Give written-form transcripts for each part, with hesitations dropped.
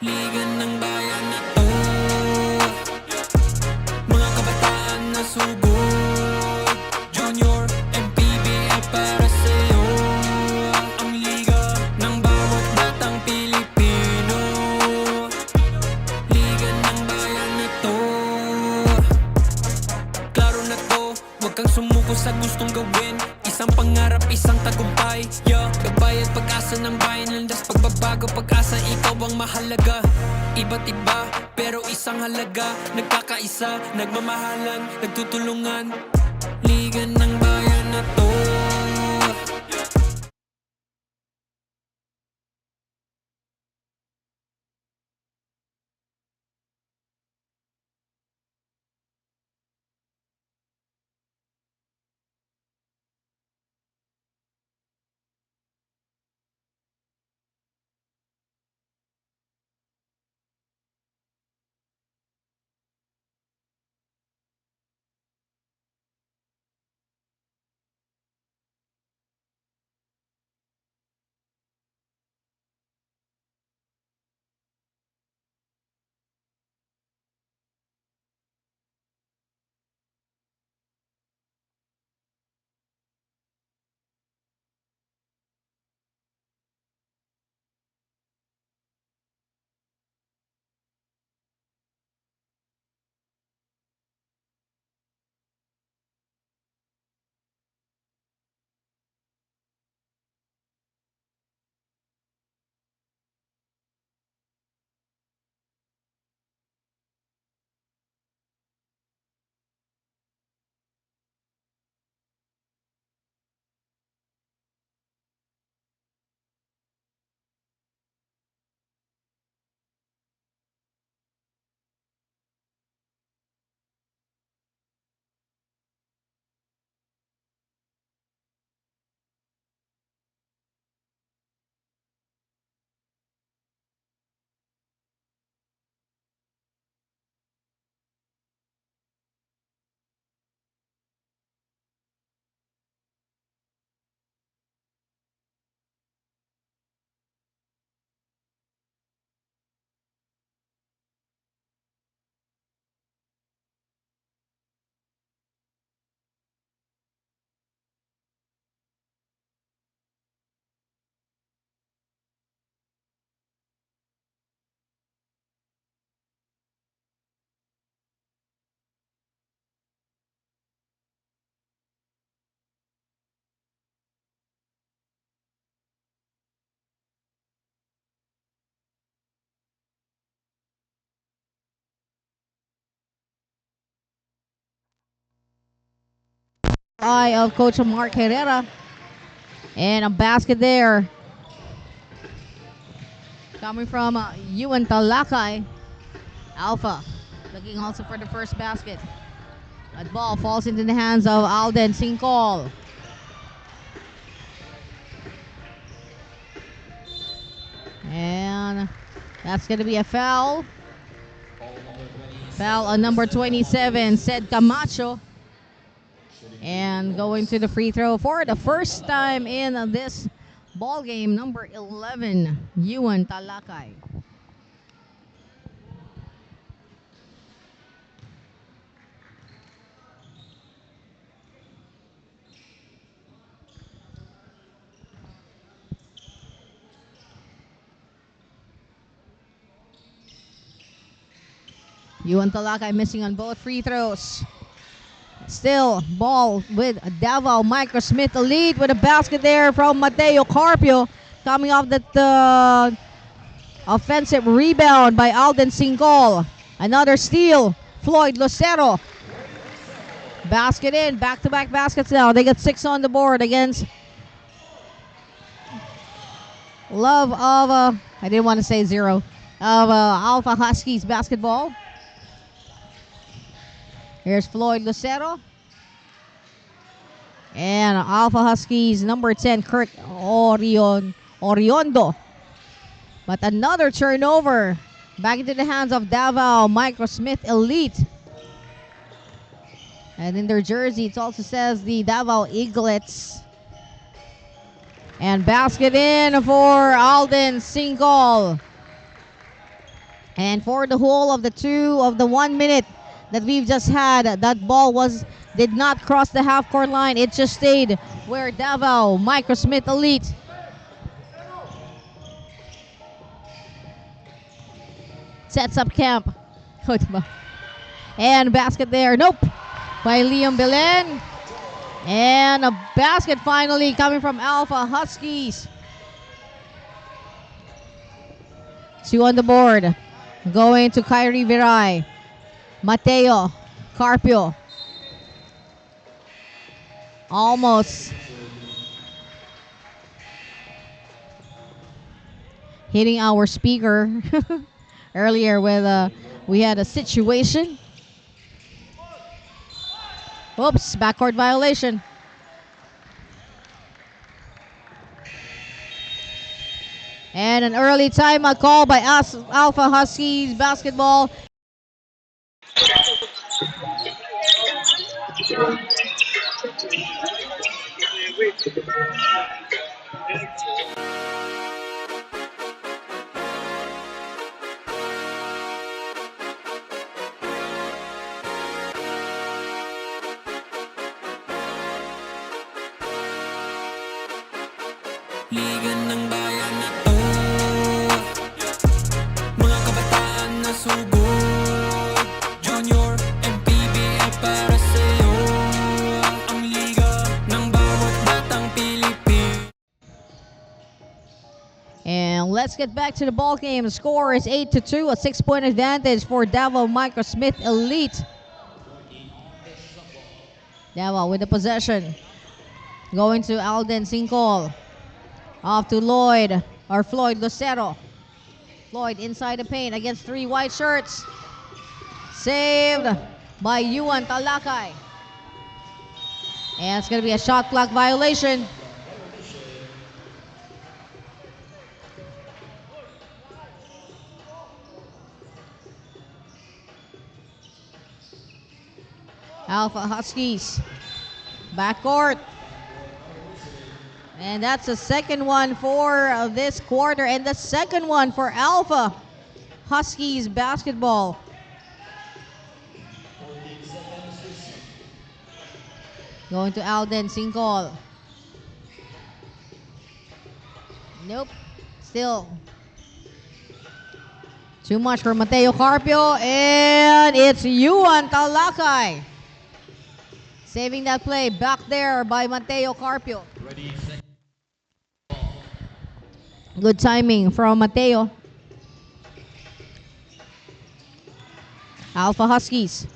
Liga ng bayan na to, mga kabataan na sugod. Junior, MPBL para sa'yo. Ang liga ng bawat batang Pilipino. Liga ng bayan na to. Klaro na to, huwag kang sumuko sa gustong gawin. Isang pangarap, isang tagumpay, yeah. Kabayad pag-asa ng bayan, landas pagbabago, pag-asa, ikaw ang mahalaga. Iba't iba, pero isang halaga. Nagkakaisa, nagmamahalan, nagtutulungan. Liga ng bayan na to. Eye of Coach Mark Herrera. And a basket there. Coming from Yuan Talakay. Alpha looking also for the first basket. That ball falls into the hands of Alden Singcol. And that's going to be a foul. Foul on number 27, Ced Camacho. And going to the free throw for the first time in this ball game, number 11, Yuan Talakay. Yuan Talakay missing on both free throws. Still ball with Davao Microsmith, the lead with a basket there from Mateo Carpio, coming off that offensive rebound by Alden Singol. Another steal, Floyd Lucero. Basket in, back-to-back baskets now. They got 6 on the board against Love of, I didn't want to say 0, of Alpha Huskies basketball. Here's Floyd Lucero. And Alpha Huskies number 10, Kirk Oriondo. But another turnover back into the hands of Davao Microsmith Elite. And in their jersey, it also says the Davao Eaglets. And basket in for Alden Singol. And for the whole of the 1 minute that we've just had, that ball did not cross the half court line. It just stayed where Davao Microsmith Elite sets up camp. And basket there. Nope. By Liam Belen. And a basket finally coming from Alpha Huskies. 2 on the board. Going to Kyrie Viray. Mateo Carpio. Almost hitting our speaker earlier with we had a situation. Oops, backcourt violation. And an early timeout call by Alpha Huskies basketball. Liga ng bayan na to, mga kabataan na sugod. Junior, MPBL para sa'yo, ang liga ng bawat batang Pilipino. And let's get back to the ball game. The score is 8-2, a 6-point advantage for Davao Microsmith Elite. Davao with the possession. Going to Alden Sincol. Off to Floyd Lucero. Floyd inside the paint against 3 white shirts. Saved by Yuan Talakay. And it's going to be a shot clock violation. Alpha Huskies. Backcourt. And that's the second one for this quarter. And the second one for Alpha Huskies basketball. Going to Alden Sincol. Nope. Still too much for Mateo Carpio. And it's Yuan Talakay. Saving that play back there by Mateo Carpio. Good timing from Mateo. Alpha Huskies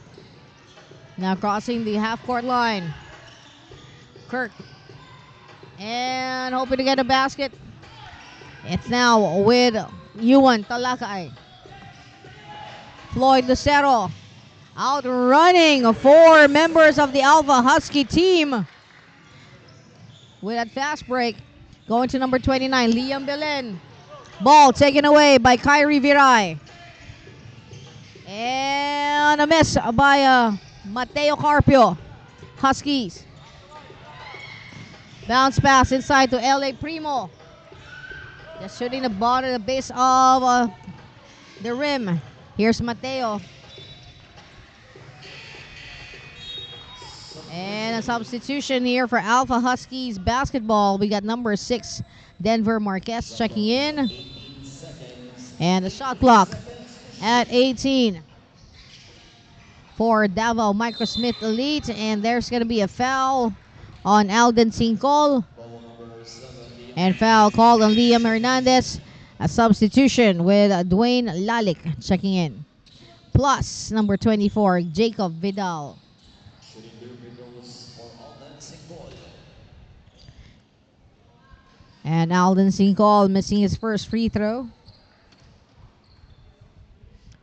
now crossing the half-court line. Kirk. And hoping to get a basket. It's now with Yuan Talakay. Floyd Lucero outrunning 4 members of the Alpha Husky team. With that fast break. Going to number 29, Liam Belen. Ball taken away by Kyrie Viray. And a miss by Mateo Carpio. Huskies. Bounce pass inside to LA Primo. Just shooting the ball at the base of the rim. Here's Mateo. And a substitution here for Alpha Huskies basketball. We got number 6, Denver Marquez checking in. And the shot clock at 18 for Davao Microsmith Elite. And there's going to be a foul on Alden Sincol. And foul called on Liam Hernandez. A substitution with Dwayne Lalik checking in. Plus number 24, Jacob Vidal. And Alden Sincol missing his first free throw.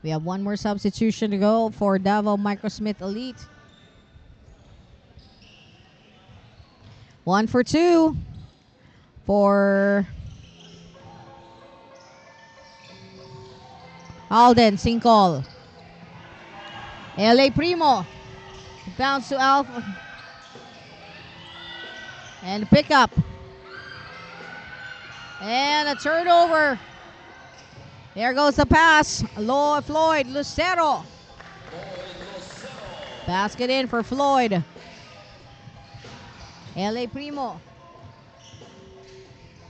We have one more substitution to go for Davao Microsmith Elite. 1 for 2 for Alden Sincol. LA Primo. Bounce to Alpha. And pick up. And a turnover There goes the pass. Floyd Lucero. Basket in for Floyd. LA Primo.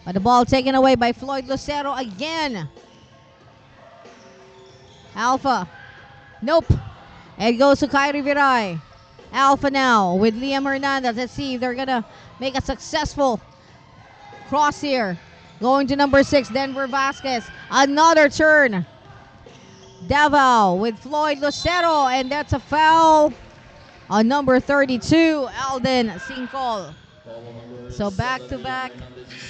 But the ball taken away by Floyd Lucero again. Alpha. Nope. It goes to Kyrie Viray. Alpha now with Liam Hernandez. Let's see if they're going to make a successful cross here. Going to number 6, Denver Vasquez. Another turn. Davao with Floyd Lucero. And that's a foul on number 32, Alden Sincol. So back-to-back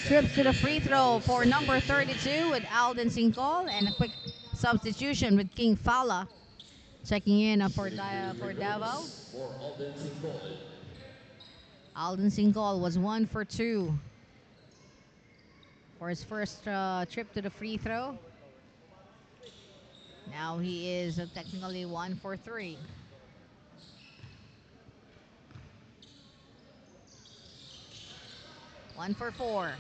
trips to the free throw for number 32 with Alden Sincol. And a quick substitution with King Fala checking in for Davao. Alden Sincol was 1 for 2 for his first trip to the free throw. Now he is technically 1 for 3. One for 4.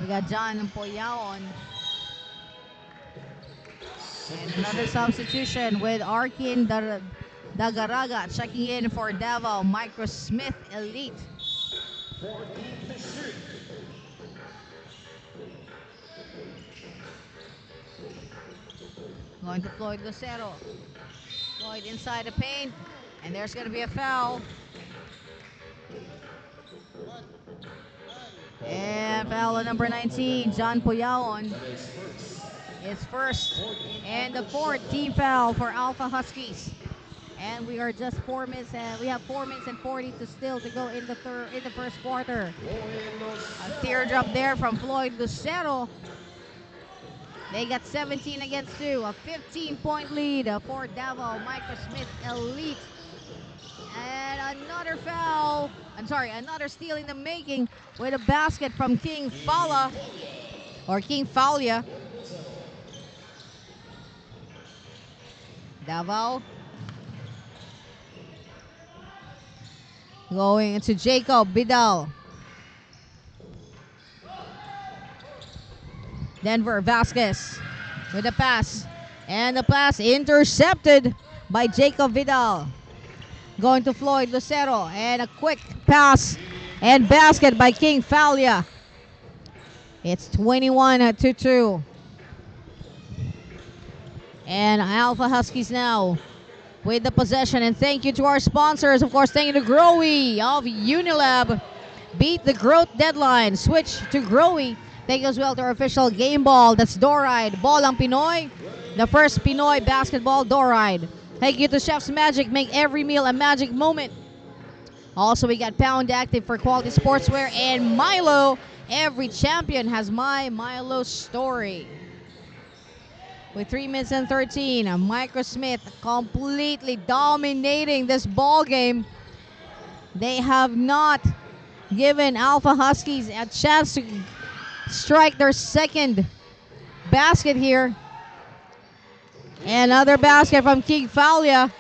We got John Poyaon. And another substitution with Arkin Dagaraga checking in for Davao Microsmith Elite. Going to Floyd Lucero. Floyd inside the paint. And there's going to be a foul. And foul on number 19, John Poyaon. His first and the 4th team foul for Alpha Huskies. And we are just 4 minutes. We have 4 minutes and 40 to go in the first quarter. A teardrop there from Floyd Lucero. They got 17 against 2. A 15-point lead for Davao Microsmith Elite. And another foul. Another steal in the making with a basket from King Fala. Or King Falia. Davao. Going into Jacob Vidal. Denver Vasquez with the pass. And the pass intercepted by Jacob Vidal. Going to Floyd Lucero. And a quick pass and basket by King Falia. It's 21-2. And Alpha Huskies now with the possession. And thank you to our sponsors. Of course, thank you to Growy of Unilab. Beat the growth deadline. Switch to Growy. Thank you as well to our official game ball. That's Doride. Ball ang Pinoy. The first Pinoy basketball Doride. Thank you to Chef's Magic. Make every meal a magic moment. Also, we got Pound Active for quality sportswear. And Milo. Every champion has my Milo story. With 3 minutes and 13, Microsmith completely dominating this ball game. They have not given Alpha Huskies a chance to strike their second basket here. Another basket from King Falia.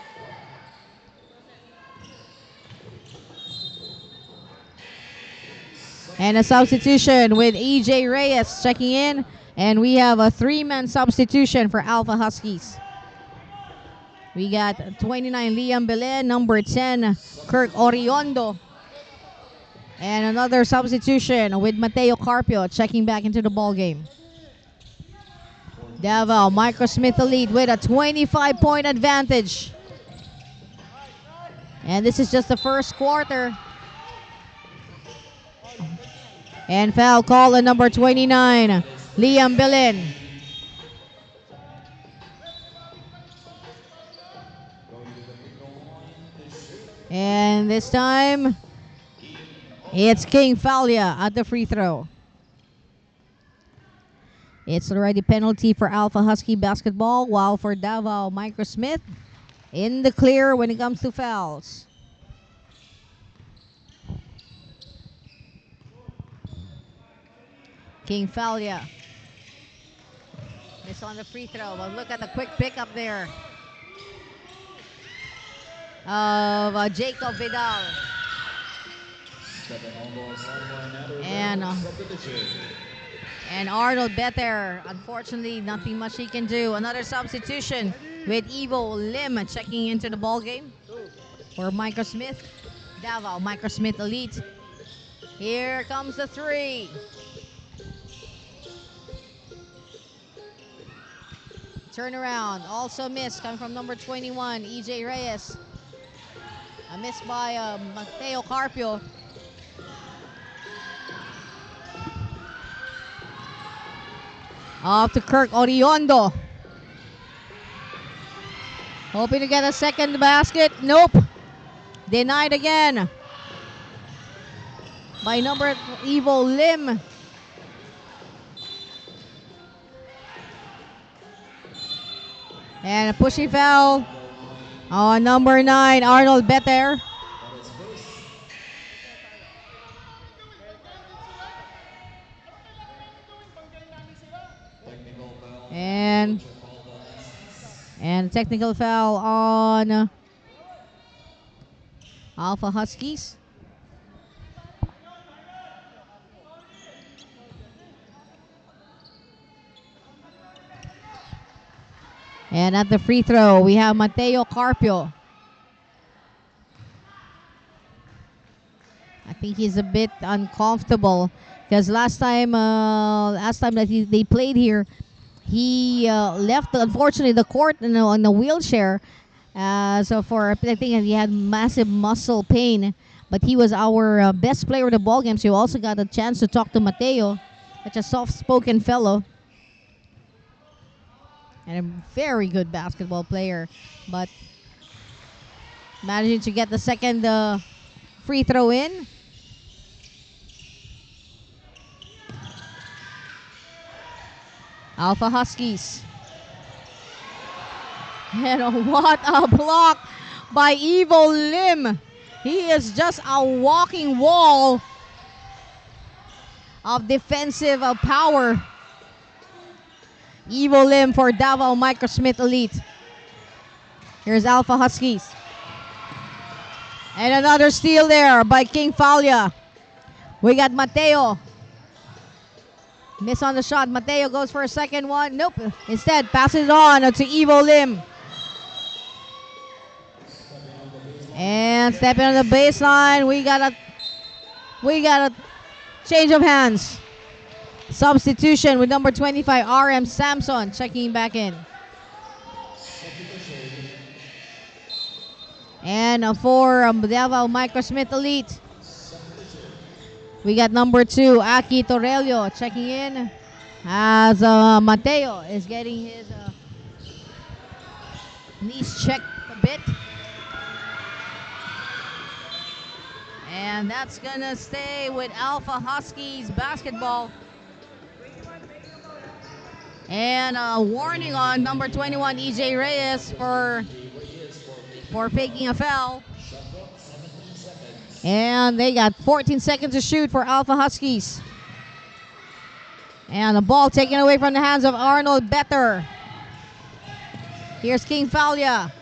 And a substitution with EJ Reyes checking in. And we have a 3-man substitution for Alpha Huskies. We got 29 Liam Belen, number 10 Kirk Oriondo. And another substitution with Mateo Carpio checking back into the ball game. Davao Microsmith Elite with a 25-point advantage. And this is just the first quarter. And foul call on number 29, Liam Belen. And this time, it's King Falia at the free throw. It's already penalty for Alpha Husky basketball, while for Davao Microsmith, in the clear when it comes to fouls. King Falia. Miss on the free throw, but look at the quick pickup there of Jacob Vidal. And And Arnold Better, unfortunately, nothing much he can do. Another substitution with Evo Lim checking into the ball game for Microsmith. Davao Microsmith Elite. Here comes the three. Turnaround, also missed, coming from number 21, EJ Reyes. A miss by Mateo Carpio. Off to Kirk Oriondo. Hoping to get a second basket. Nope. Denied again by number Evo Lim. And a pushy foul on number 9, Arnold Better. And technical foul on Alpha Huskies. And at the free throw, we have Mateo Carpio. I think he's a bit uncomfortable because last time that they played here, he left, unfortunately, the court on the wheelchair. I think he had massive muscle pain. But he was our best player of the ball game, so you also got a chance to talk to Mateo, such a soft-spoken fellow. And a very good basketball player. But managing to get the second free throw in. Alpha Huskies. And what a block by Evo Lim. He is just a walking wall of defensive power. Evo Lim for Davao Microsmith Elite. Here's Alpha Huskies. And another steal there by King Falia. We got Mateo. Miss on the shot. Mateo goes for a second one. Nope. Instead, passes it on to Evo Lim. And stepping on the baseline. We got a change of hands. Substitution with number 25, RM Samson, checking back in. And for Davao Microsmith Elite, we got number 2, Aki Torello, checking in as Mateo is getting his knees checked a bit. And that's going to stay with Alpha Huskies basketball. And a warning on number 21, EJ Reyes, for faking a foul. And they got 14 seconds to shoot for Alpha Huskies. And the ball taken away from the hands of Arnold Better. Here's King Falia.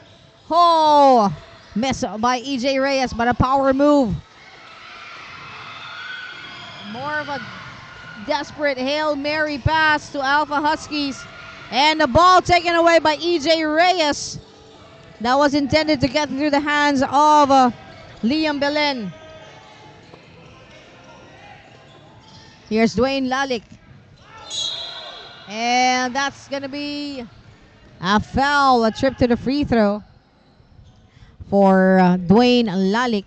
Oh, miss by EJ Reyes, but a power move. More of a desperate Hail Mary pass to Alpha Huskies. And the ball taken away by EJ Reyes. That was intended to get through the hands of Liam Belen. Here's Dwayne Lalick. And that's going to be a foul, a trip to the free throw for Dwayne Lalick.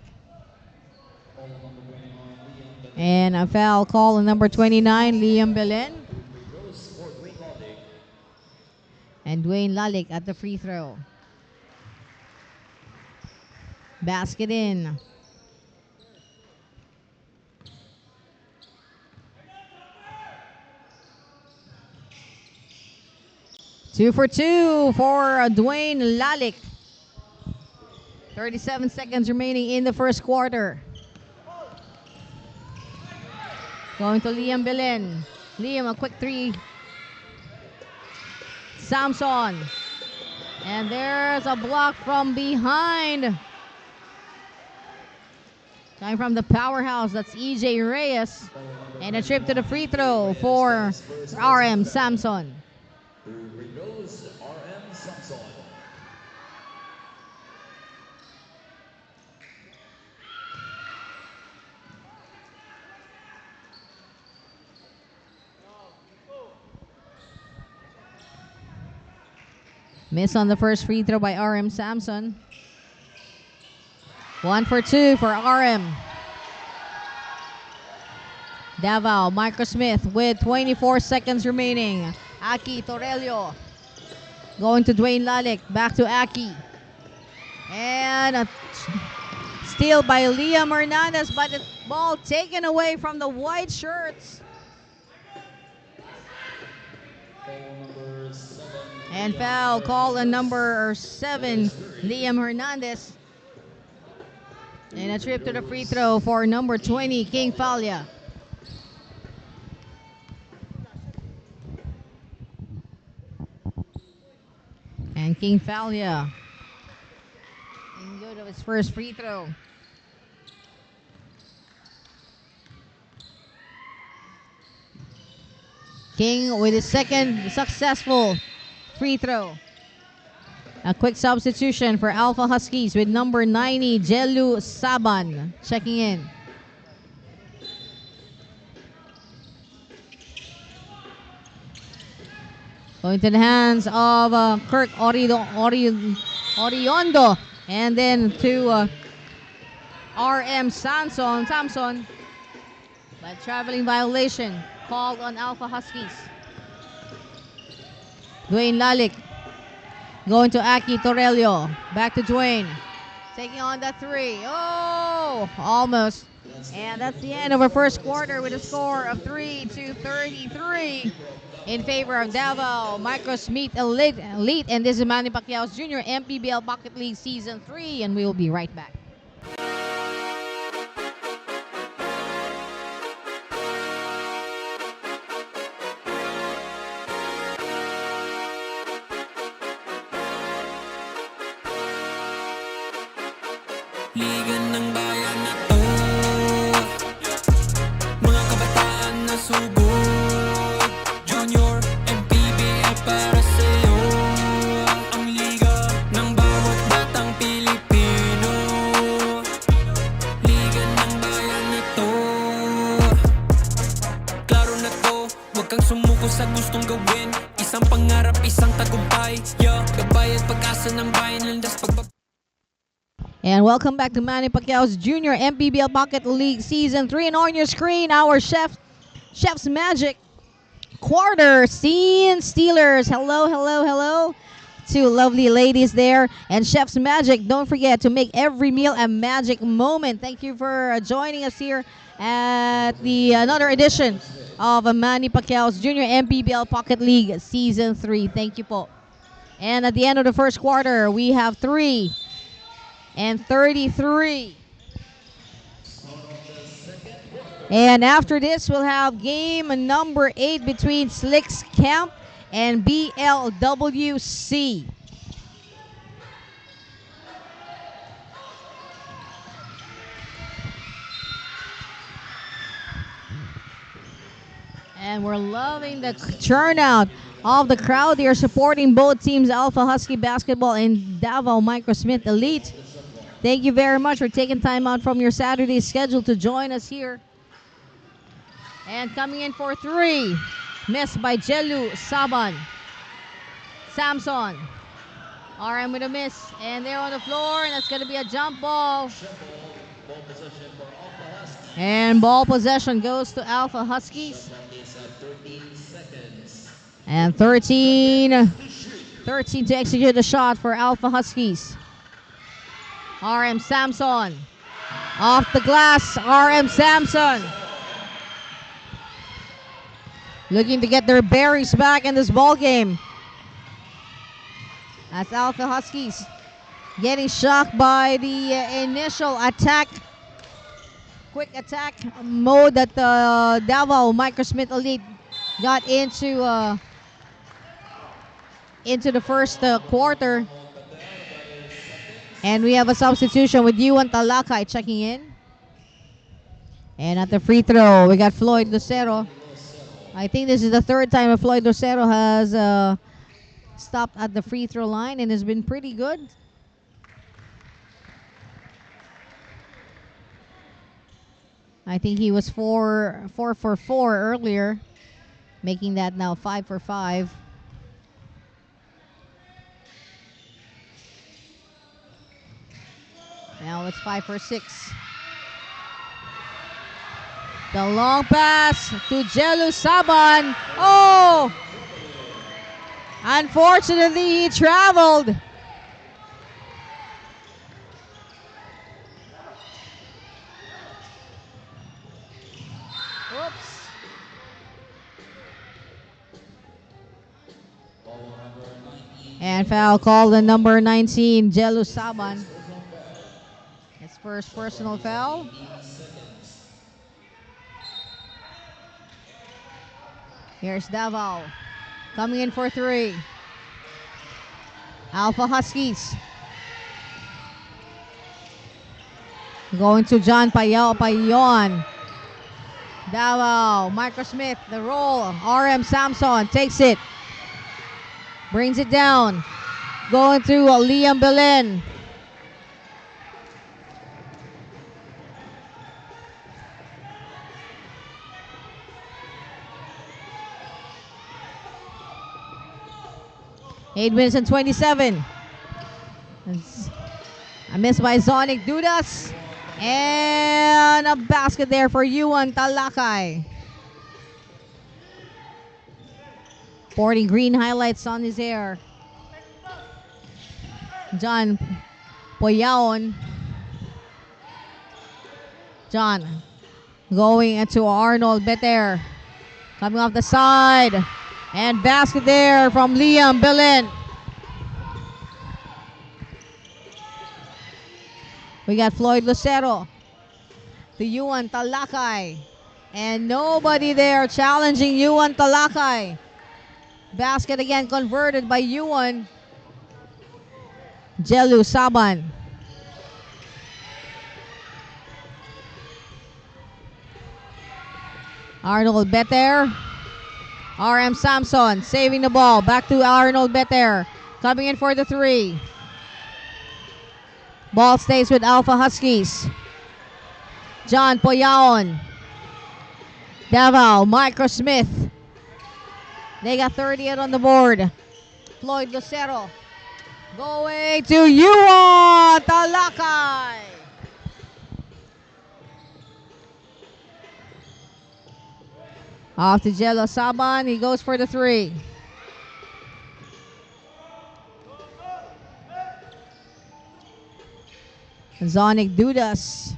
And a foul call on number 29, Liam Belen. And Dwayne Lalick at the free throw. Basket in. Two for two for Dwayne Lalick. 37 seconds remaining in the first quarter. Going to Liam Belen. Liam, a quick three. Samson. And there's a block from behind. Coming from the powerhouse, that's EJ Reyes. And a trip to the free throw for RM Samson. Here goes RM Samson. Miss on the first free throw by RM Samson. 1 for 2 for RM. Davao Microsmith with 24 seconds remaining. Aki Torello going to Dwayne Lalick. Back to Aki. And a steal by Liam Hernandez, but the ball taken away from the white shirts. And foul call on number 7, Liam Hernandez. And a trip to the free throw for number 20, King Falia. And King Falia in good of his first free throw. King with his second successful free throw. A quick substitution for Alpha Huskies with number 90, Jelu Saban, checking in. Going to the hands of Kirk Oriondo. And then to RM Samson. But traveling violation called on Alpha Huskies. Dwayne Lalick going to Aki Torello. Back to Dwayne. Taking on the 3. Oh, almost. And that's the end of our first quarter with a score of 3-33 in favor of Davao Microsmith Elite. And this is Manny Pacquiao's Junior MPBL Pocket League Season 3. And we will be right back. Liga ng bayan na to, mga kabataan na sugod. Junior MPBL para sa'yo, ang liga ng bawat batang Pilipino. Liga ng bayan na to, klaro na to, huwag kang sumuko sa gustong gawin. Isang pangarap, isang tagumpay, yeah. Gabay at pag-asa ng bayan, landas pagbaba. And welcome back to Manny Pacquiao's Junior MPBL Pocket League Season 3. And on your screen, our Chef's Magic Quarter Scene Stealers. Hello. Two lovely ladies there. And Chef's Magic, don't forget to make every meal a magic moment. Thank you for joining us here at the another edition of Manny Pacquiao's Junior MPBL Pocket League Season 3. Thank you po. And at the end of the first quarter, we have 3 and 33. And after this, we'll have game number 8 between Slicks Camp and BLWC. And we're loving the turnout of the crowd. They are supporting both teams, Alpha Husky Basketball and Davao Microsmith Elite. Thank you very much for taking time out from your Saturday schedule to join us here. And coming in for 3, missed by Jelu Saban. Samson. RM with a miss. And they're on the floor, and that's going to be a jump ball. And ball possession goes to Alpha Huskies. And 13 to execute the shot for Alpha Huskies. RM Samson. Off the glass, RM Samson. Looking to get their bearings back in this ball game. That's Alpha Huskies getting shocked by the initial attack. Quick attack mode that the Davao Microsmith Elite got into the first quarter. And we have a substitution with Yuan Talakay checking in. And at the free throw, we got Floyd Lucero. I think this is the third time that Floyd Lucero has stopped at the free throw line and has been pretty good. I think he was 4 for 4 earlier, making that now 5 for 5. Now it's 5 for 6. The long pass to Jelu Saban. Oh! Unfortunately, he traveled. Oops. And foul called on number 19, Jelu Saban. His first personal foul. Here's Davao coming in for 3. Alpha Huskies going to John Pacquiao. Davao Microsmith, the roll. RM Samson takes it, brings it down, going through Liam Belen. Eight minutes and 27. A miss by Zonic Dudas. And a basket there for Yuan Talakay. Sporting green highlights on his hair. John Poyaon. John going into Arnold Beter. Coming off the side. And basket there from Liam Belen. We got Floyd Lucero to Yuan Talakay. And nobody there challenging Yuan Talakay. Basket again converted by Yuan. Jelu Saban. Arnold Beter. RM Samson saving the ball. Back to Arnold Beter. Coming in for the 3. Ball stays with Alpha Huskies. John Poyaon. Davao Microsmith. They got 38 on the board. Floyd Lucero going to Yuan Talakay. Off to Jelo Saban. He goes for the 3. Zonic Dudas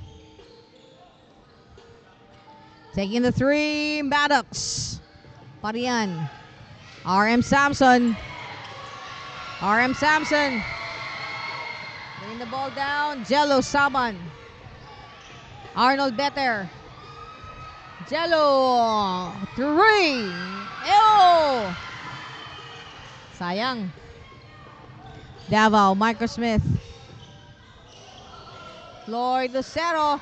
taking the 3. Maddox. Parian. RM Samson. RM Samson. Bring the ball down. Jelo Saban. Arnold Beter. Jelo. 3. Ew. Sayang. Davao Microsmith. Floyd Lucero.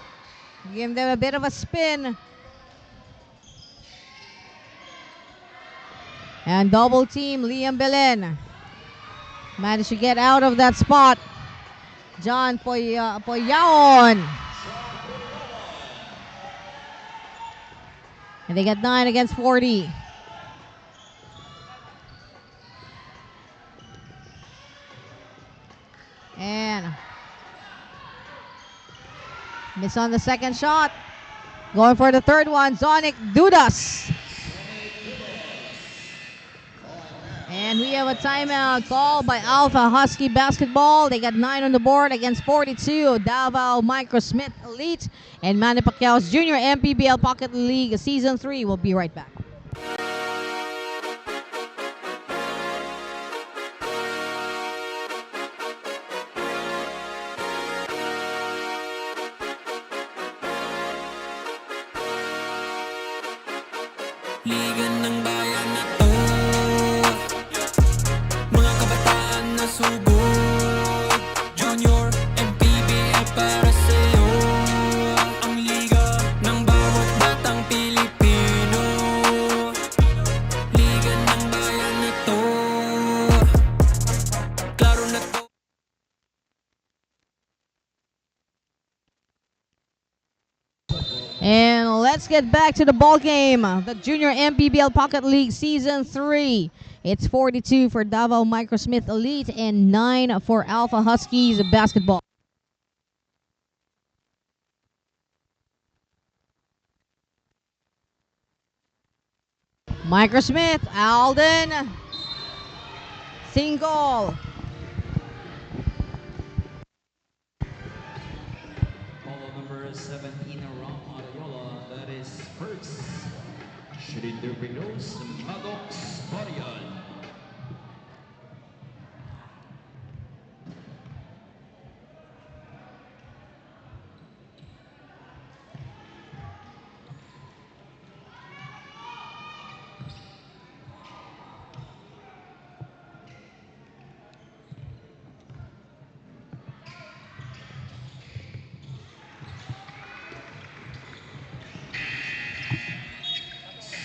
Give them a bit of a spin. And double team Liam Belen. Managed to get out of that spot. John Poyaon. And they get 9 against 40. And miss on the second shot. Going for the third one, Zonic Dudas. And we have a timeout call by Alpha Husky Basketball. They got 9 on the board against 42. Davao Microsmith Elite and Manny Pacquiao's Junior MPBL Pocket League Season 3. We'll be right back. Liga ng bayan na to, mga kabataan na sugod. Junior MPBL para sa'yo, ang liga ng bawat let's get back to the ball game. The Junior MPBL Pocket League Season 3. It's 42 for Davao Microsmith Elite and 9 for Alpha Huskies basketball. Microsmith, Alden, single. Follow number 17, Ram Ariola. That is first. Shooting the free throws, Maddox Marian.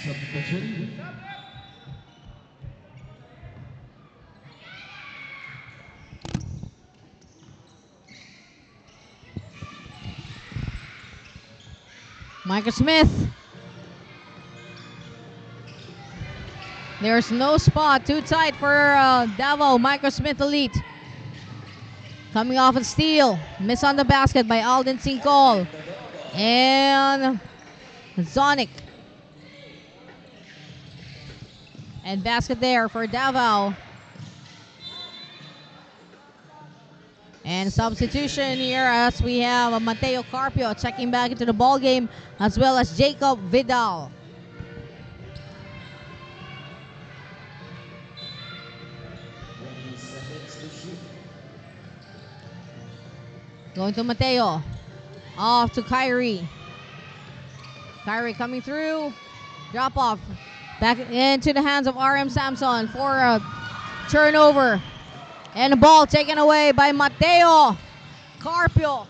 Substitution. Microsmith. There's no spot. Too tight for Davao Microsmith Elite. Coming off a steal. Miss on the basket by Alden Sincol. And Zonic. And basket there for Davao. And substitution here as we have Mateo Carpio checking back into the ball game, as well as Jacob Vidal. Going to Mateo. Off to Kyrie. Kyrie coming through. Drop off. Back into the hands of RM Samson for a turnover. And the ball taken away by Mateo Carpio.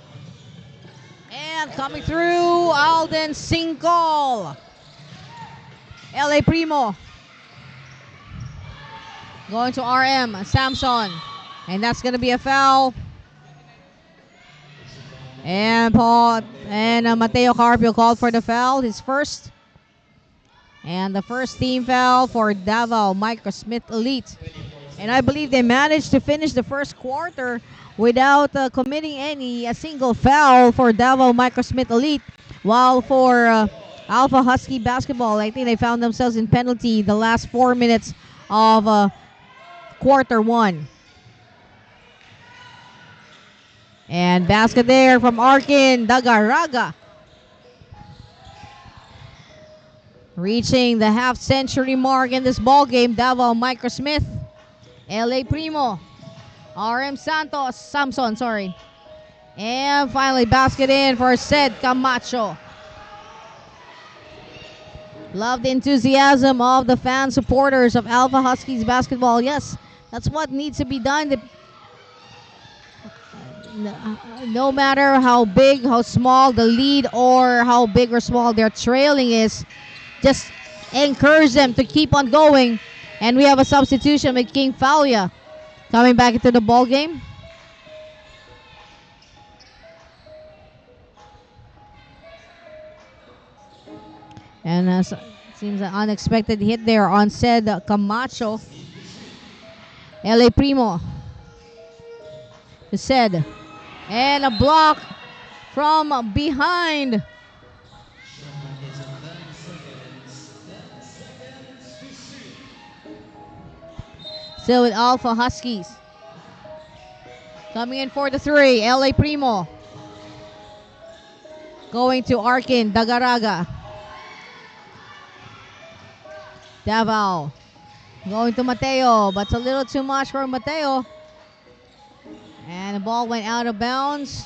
And coming through, Alden Sincol. LA Primo. Going to RM Samson. And that's going to be a foul. And Mateo Carpio called for the foul, his first. And the first team foul for Davao Microsmith Elite. And I believe they managed to finish the first quarter without committing a single foul for Davao Microsmith Elite. While for Alpha Husky basketball, I think they found themselves in penalty the last 4 minutes of quarter one. And basket there from Arkin Dagaraga. Reaching the half-century mark in this ball game, Davao Microsmith. LA Primo. RM Samson, sorry. And finally, basket in for Sed Camacho. Love the enthusiasm of the fan supporters of Alpha Huskies basketball. Yes, that's what needs to be done. No matter how big, how small the lead or how big or small their trailing is, just encourage them to keep on going. And we have a substitution with King Falia coming back into the ball game. And seems an unexpected hit there on Sed Camacho. LA Primo to Sed. And a block from behind. Still with Alpha Huskies. Coming in for the three, LA Primo. Going to Arkin Dagaraga. Davao. Going to Mateo, but it's a little too much for Mateo. And the ball went out of bounds.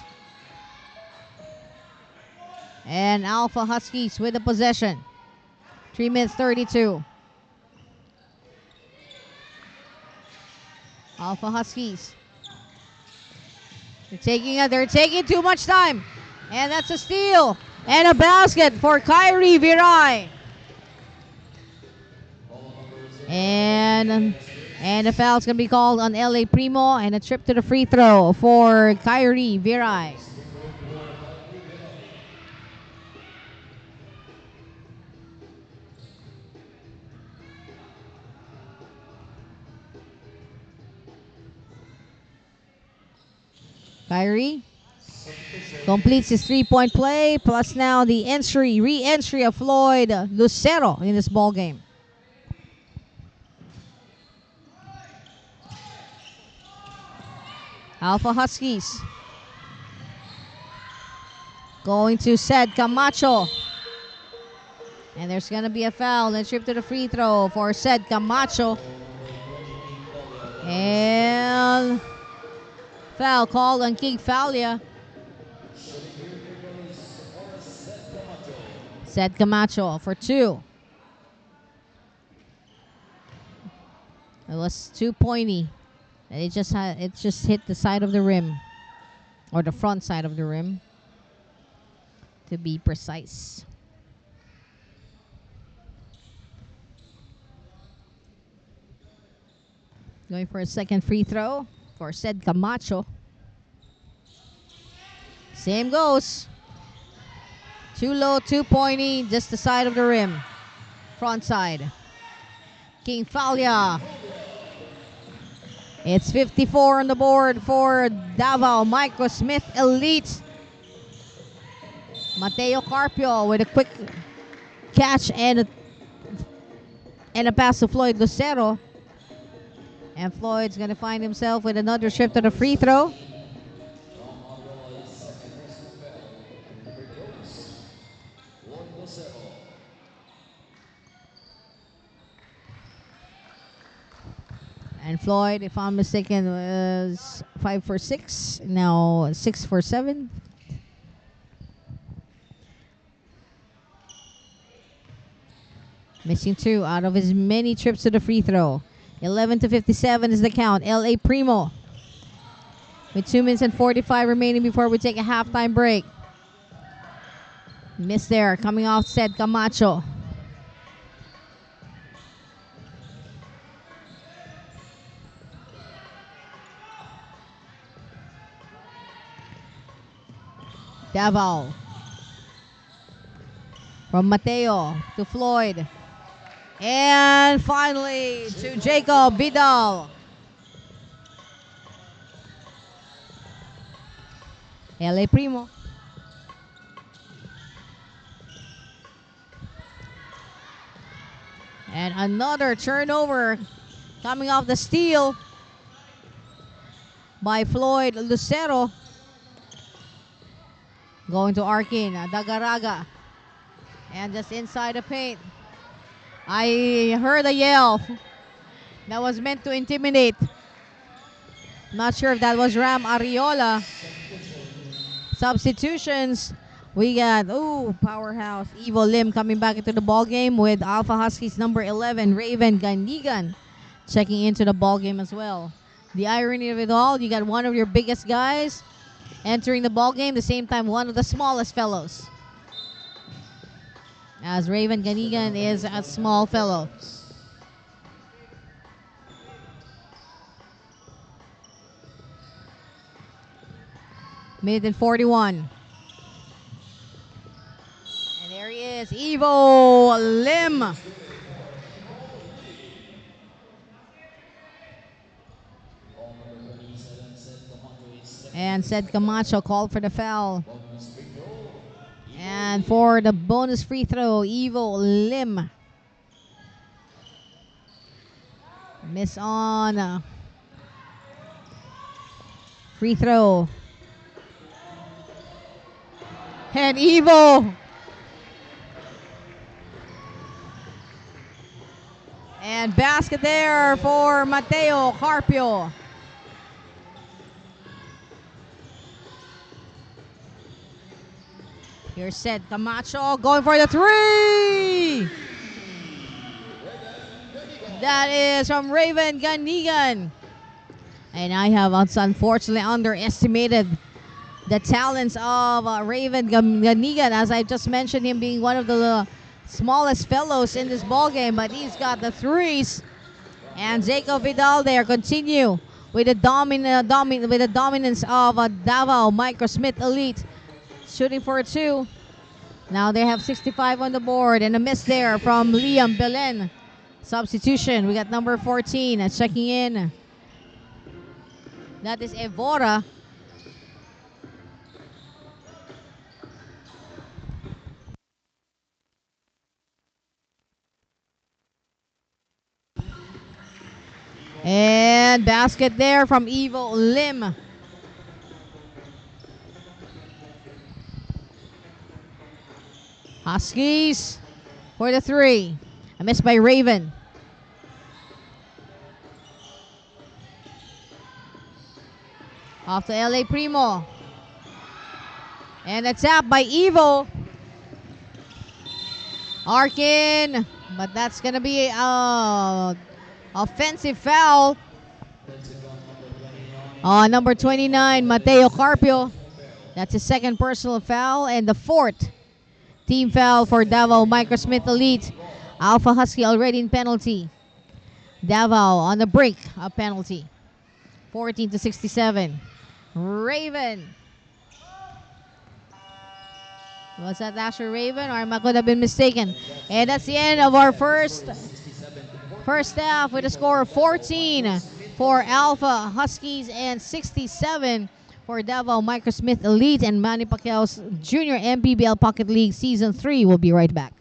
And Alpha Huskies with the possession. 3 minutes 32. Alpha Huskies. They're taking too much time. And that's a steal. And a basket for Kyrie Viray. And the foul's going to be called on LA Primo. And a trip to the free throw for Kyrie Viray. Kyrie completes his 3-point play, plus now the re-entry of Floyd Lucero in this ball game. Alpha Huskies going to Ced Camacho. And there's going to be a foul and trip to the free throw for Ced Camacho. And foul called on King Falia. Ced Camacho for 2. It was too pointy. And it just hit the side of the rim, or the front side of the rim, to be precise. Going for a second free throw for Ced Camacho. Same goes. Too low, too pointy, just the side of the rim. Front side. King Falia. It's 54 on the board for Davao Microsmith Elite. Mateo Carpio with a quick catch and a pass to Floyd Lucero. And Floyd's going to find himself with another trip to the free throw. And Floyd, if I'm mistaken, was 5 for 6. Now 6 for 7. Missing 2 out of his many trips to the free throw. 11-57 is the count. LA Primo with 2 minutes and 45 remaining before we take a halftime break. Miss there, coming off Ced Camacho. Davao. From Mateo to Floyd. And finally to Jacob Vidal. LA Primo. And another turnover coming off the steal by Floyd Lucero. Going to Arkin, Dagaraga. And just inside the paint. I heard a yell that was meant to intimidate. Not sure if that was Ram Ariola. Substitutions. We got, powerhouse Evo Lim coming back into the ball game with Alpha Huskies number 11, Raven Ganigan, checking into the ball game as well. The irony of it all, you got one of your biggest guys entering the ball game, the same time one of the smallest fellows. As Raven Ganigan is a small fellow. Minute and 41. And there he is, Evo Lim. And Ced Camacho called for the foul. And for the bonus free throw, Evo Lim. Miss on free throw. And Evo. And basket there for Mateo Carpio. Here's Ced Camacho going for the 3. That is from Raven Ganigan. And I have unfortunately underestimated the talents of Raven Ganigan, as I just mentioned him being one of the smallest fellows in this ball game, but he's got the 3s. And Jacob Vidal there continue with the dominance of Davao Microsmith Elite, shooting for a 2. Now they have 65 on the board, and a miss there from Liam Belen. Substitution, we got number 14 checking in. That is Evora. And basket there from Evo Lim. Huskies for the three. A miss by Raven. Off to LA Primo. And a tap by Evo. Arkin. But that's going to be offensive foul. Number 29, Mateo Carpio. That's his second personal foul. And the fourth team foul for Davao Microsmith Elite. Alpha Husky already in penalty. Davao on the brink of penalty. 14-67. Raven. Was that actually Raven, or I could have been mistaken? And that's the end of our first half with a score of 14 for Alpha Huskies and 67 for Davao Microsmith Elite and Manny Pacquiao's Junior MPBL Pocket League Season 3. We'll be right back.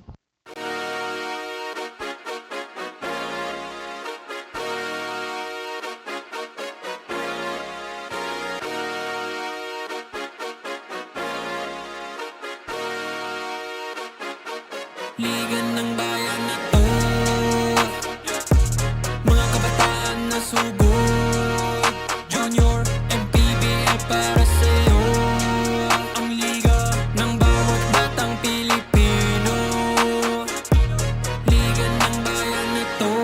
Liga ng bayan na to, mga kabataan na sugod, Junior MPBL para sa'yo. Ang liga ng bawat batang Pilipino, liga ng bayan na to.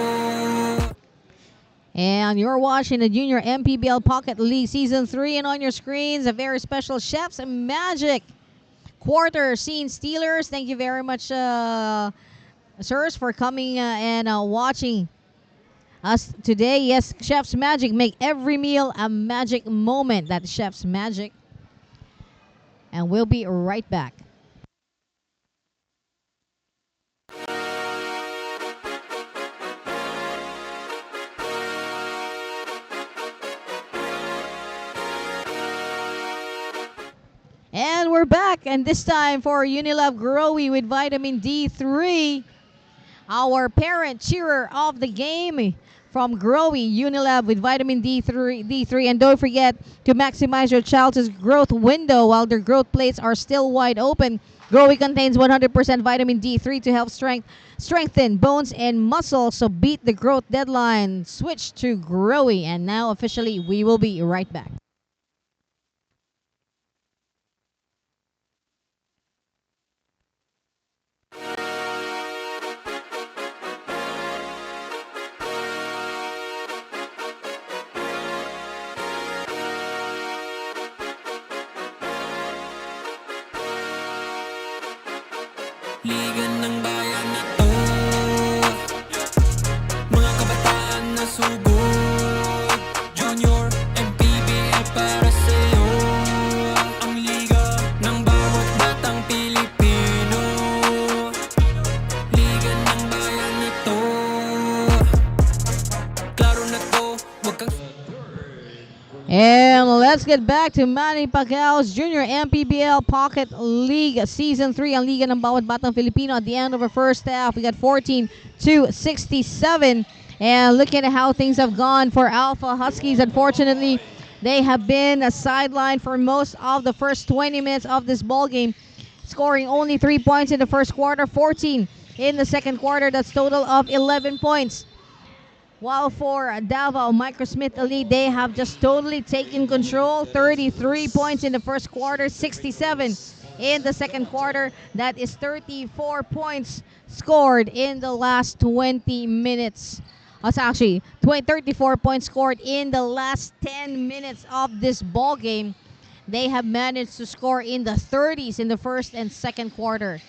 And you're watching the Junior MPBL Pocket League Season 3, and on your screens, a very special Chef's Magic quarter scene stealers. Thank you very much, sirs, for coming and watching us today. Yes, Chef's Magic. Make every meal a magic moment. That's Chef's Magic. And we'll be right back. And we're back, and this time for Unilab Growy with vitamin D3, our parent cheerer of the game from Growy. Unilab with vitamin D3. And don't forget to maximize your child's growth window while their growth plates are still wide open. Growy contains 100% vitamin D3 to help strengthen bones and muscles, so beat the growth deadline. Switch to Growy, and now officially we will be right back. Liga ng bayan na to, mga kabataan na sugod, Junior MPBL para sa'yo. Ang liga ng bawat batang Pilipino, liga ng bayan na to. Klaro na to, wag kang And let's get back to Manny Pacquiao's Junior MPBL Pocket League Season 3 ang Liga ng Bawat Batang Filipino. At the end of our first half, we got 14-67. And looking at how things have gone for Alpha Huskies, unfortunately, they have been sidelined for most of the first 20 minutes of this ball game, scoring only 3 points in the first quarter, 14 in the second quarter. That's total of 11 points. While for Davao Microsmith Elite, they have just totally taken control. 33 points in the first quarter, 67 in the second quarter. That is 34 points scored in the last 20 minutes. That's actually 34 points scored in the last 10 minutes of this ball game. They have managed to score in the 30s in the first and second quarter.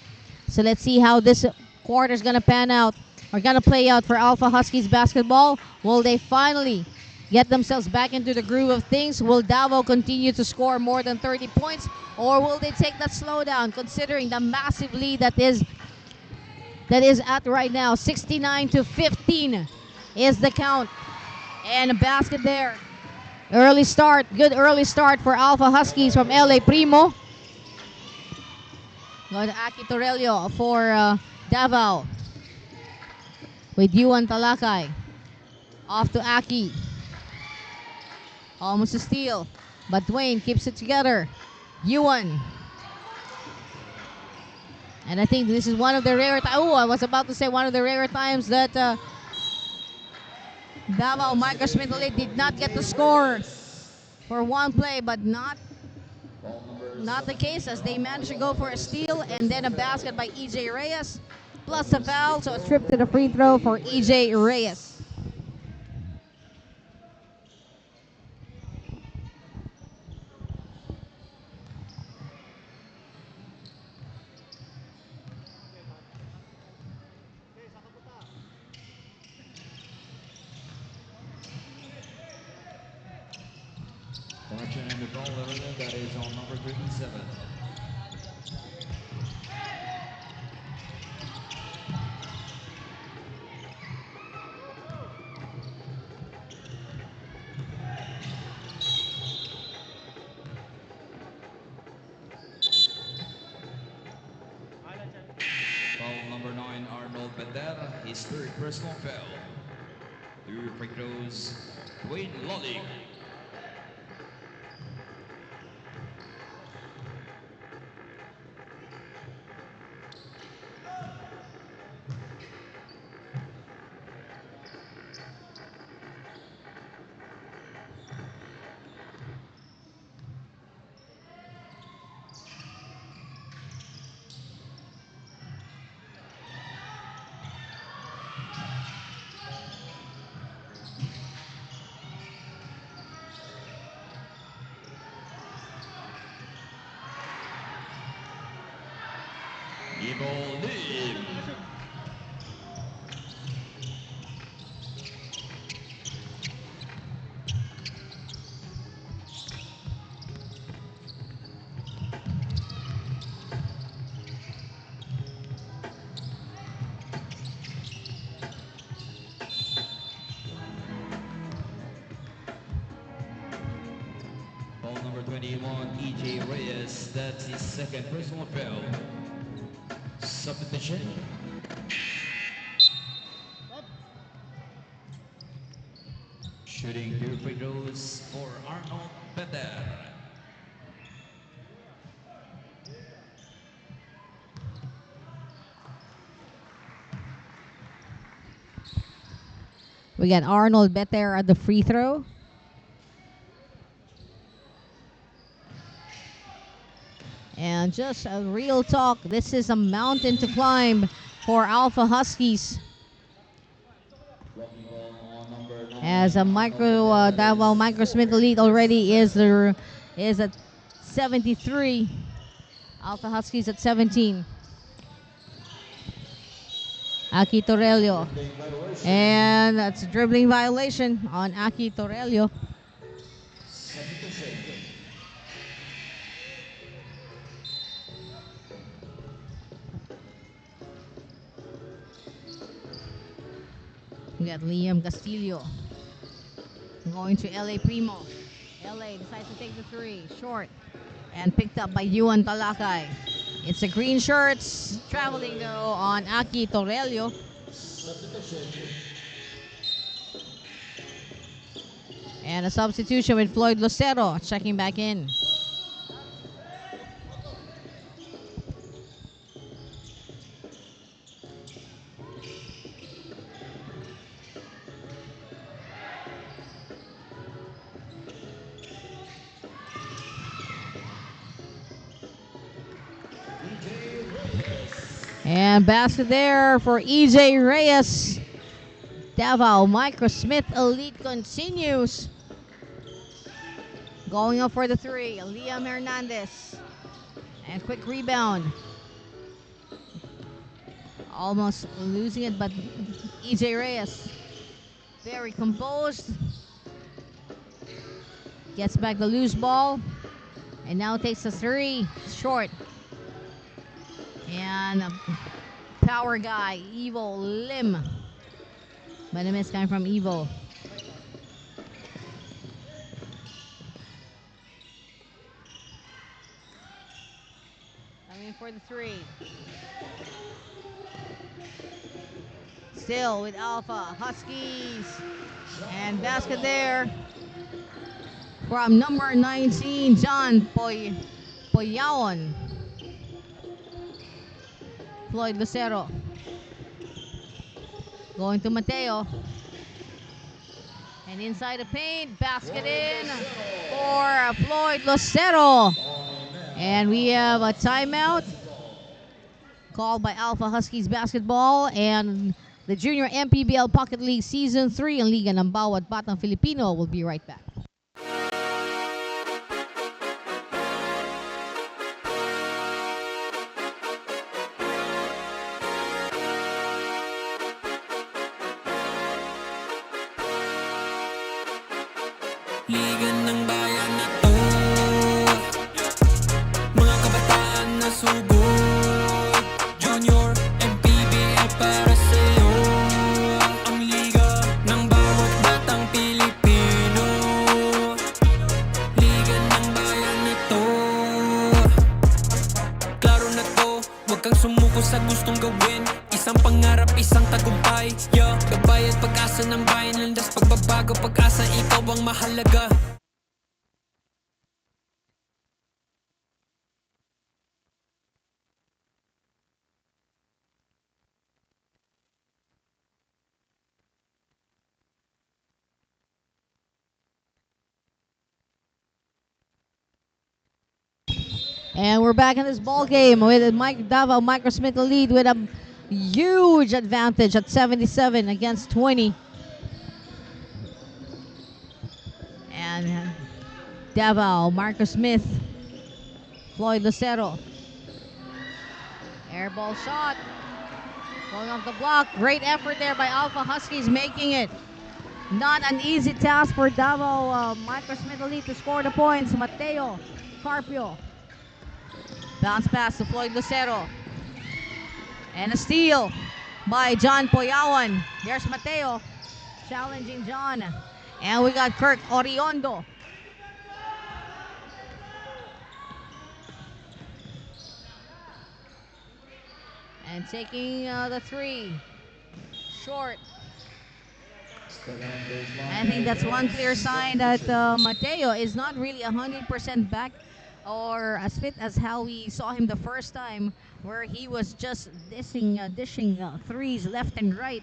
So let's see how this quarter is going to pan out. Are going to play out for Alpha Huskies basketball. Will they finally get themselves back into the groove of things? Will Davao continue to score more than 30 points? Or will they take that slowdown, considering the massive lead that is at right now? 69-15 is the count. And a basket there. Early start. Good early start for Alpha Huskies from LA Primo. Go to Aki Torello for Davao. With Yuan Talakay. Off to Aki. Almost a steal. But Dwayne keeps it together. Yuan. And I think this is one of the rare times. Oh, I was about to say one of the rare times that Davao Microsmith Elite did not get the score for one play, but not the case, as they managed to go for a steal and then a basket by EJ Reyes plus a foul, so a trip to the free throw for EJ Reyes. Correction and the ball, that is on number 37. Foul number 9, Arnold Bandera, his third personal foul. 2 free throws, Wayne Lolly. Evil Lim. Foul number 21, EJ Reyes, that's his second personal foul. Substitution. Shooting 2 free throws for Arnold Bender. We got Arnold Better at the free throw. And just a real talk, this is a mountain to climb for Alpha Huskies. As a Davao Microsmith Elite already is at 73. Alpha Huskies at 17. Aki Torello. And that's a dribbling violation on Aki Torello. We got Liam Castillo going to LA Primo. LA decides to take the three. Short. And picked up by Yuan Talakay. It's the green shirts traveling though on Aki Torello. And a substitution with Floyd Lucero checking back in. And basket there for EJ Reyes. Davao Microsmith Elite continues. Going up for the three, Liam Hernandez. And quick rebound. Almost losing it, but EJ Reyes very composed. Gets back the loose ball. And now takes a three. Short. And a power guy, Evil Lim. But a miss coming from Evil. Coming in for the three. Still with Alpha Huskies. And basket there from number 19, John Poyaon. Floyd Lucero. Going to Mateo. And inside the paint, basket in for Floyd Lucero. And we have a timeout called by Alpha Huskies Basketball and the Junior MPBL Pocket League Season 3 ang Liga ng Bawat Batang Filipino. We'll be right back. Liga ng bayan na to, mga kabataan na sugod. Junior MPBL para sa'yo, ang liga ng bawat batang Pilipino. Liga ng bayan na to, klaro na to, huwag kang sumuko sa gustong gawin. Isang pangarap, isang tagumpay, yeah. Gabay at pag-asa ng bayan, landas pagbabago, pag-asa, ikaw ang mahalaga. And we're back in this ball game with DAVAO Microsmith lead with a huge advantage at 77 against 20. And DAVAO Microsmith, Floyd Lucero. Air ball shot. Going off the block. Great effort there by Alpha Huskies, making it not an easy task for DAVAO Microsmith lead to score the points. Mateo Carpio. Bounce pass to Floyd Lucero. And a steal by John Poyawan. There's Mateo challenging John. And we got Kirk Oriondo. And taking the three. Short. I think that's one clear sign that Mateo is not really 100% back or as fit as how we saw him the first time, where he was just dishing threes left and right.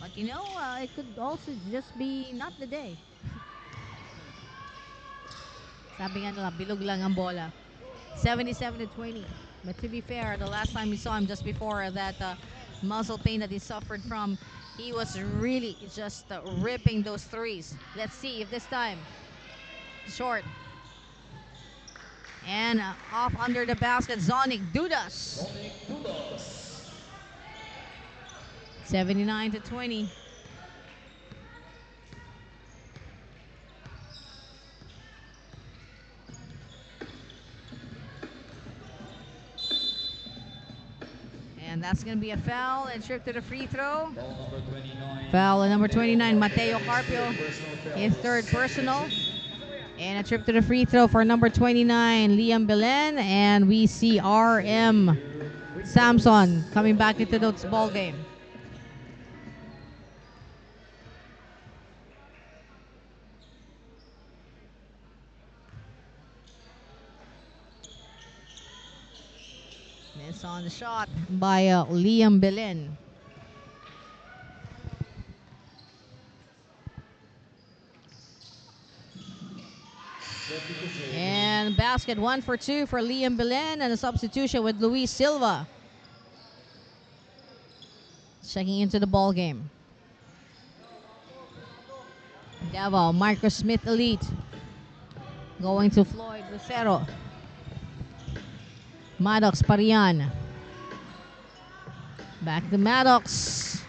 But you know, it could also just be not the day. Sabi nga nila, bilog lang ang bola. 77-20. But to be fair, the last time we saw him just before that muscle pain that he suffered from, he was really just ripping those threes. Let's see if this time. Short. And off under the basket, Zonic Dudas. 79-20. And that's going to be a foul and trip to the free throw. Foul on number 29, Mateo Carpio. His third personal. And a trip to the free throw for number 29, Liam Belen. And we see RM Samson coming back into this ball game. Miss on the shot by Liam Belen. And basket 1 for 2 for Liam Belen, and a substitution with Luis Silva. Checking into the ball game. DAVAO Microsmith Elite going to Floyd Lucero. Maddox Parian. Back to Maddox.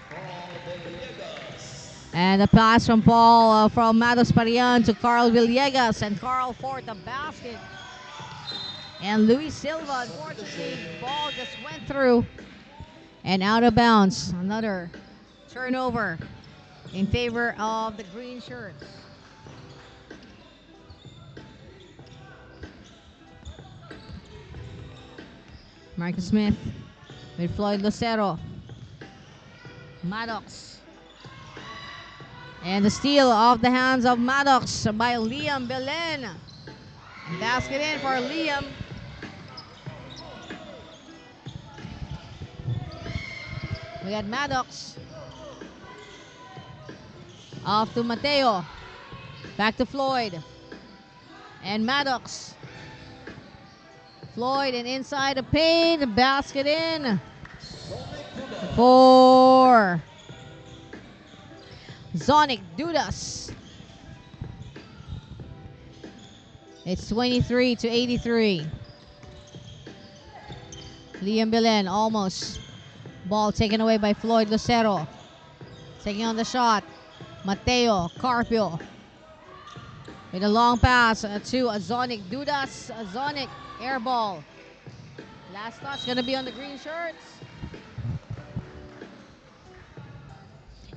And a pass from Paul from Maddox Parian to Carl Villegas. And Carl for the basket. And Luis Silva, unfortunately, ball just went through and out of bounds. Another turnover in favor of the green shirts. Microsmith with Floyd Lucero. Maddox. And the steal off the hands of Maddox by Liam Belen. Basket in for Liam. We got Maddox. Off to Mateo. Back to Floyd. And Maddox. Floyd and inside the paint. Basket in. 4. Zonic Dudas. It's 23-83. Liam Belen almost. Ball taken away by Floyd Lucero. Taking on the shot. Mateo Carpio. With a long pass to Zonic Dudas. Zonic air ball. Last touch gonna be on the green shirts.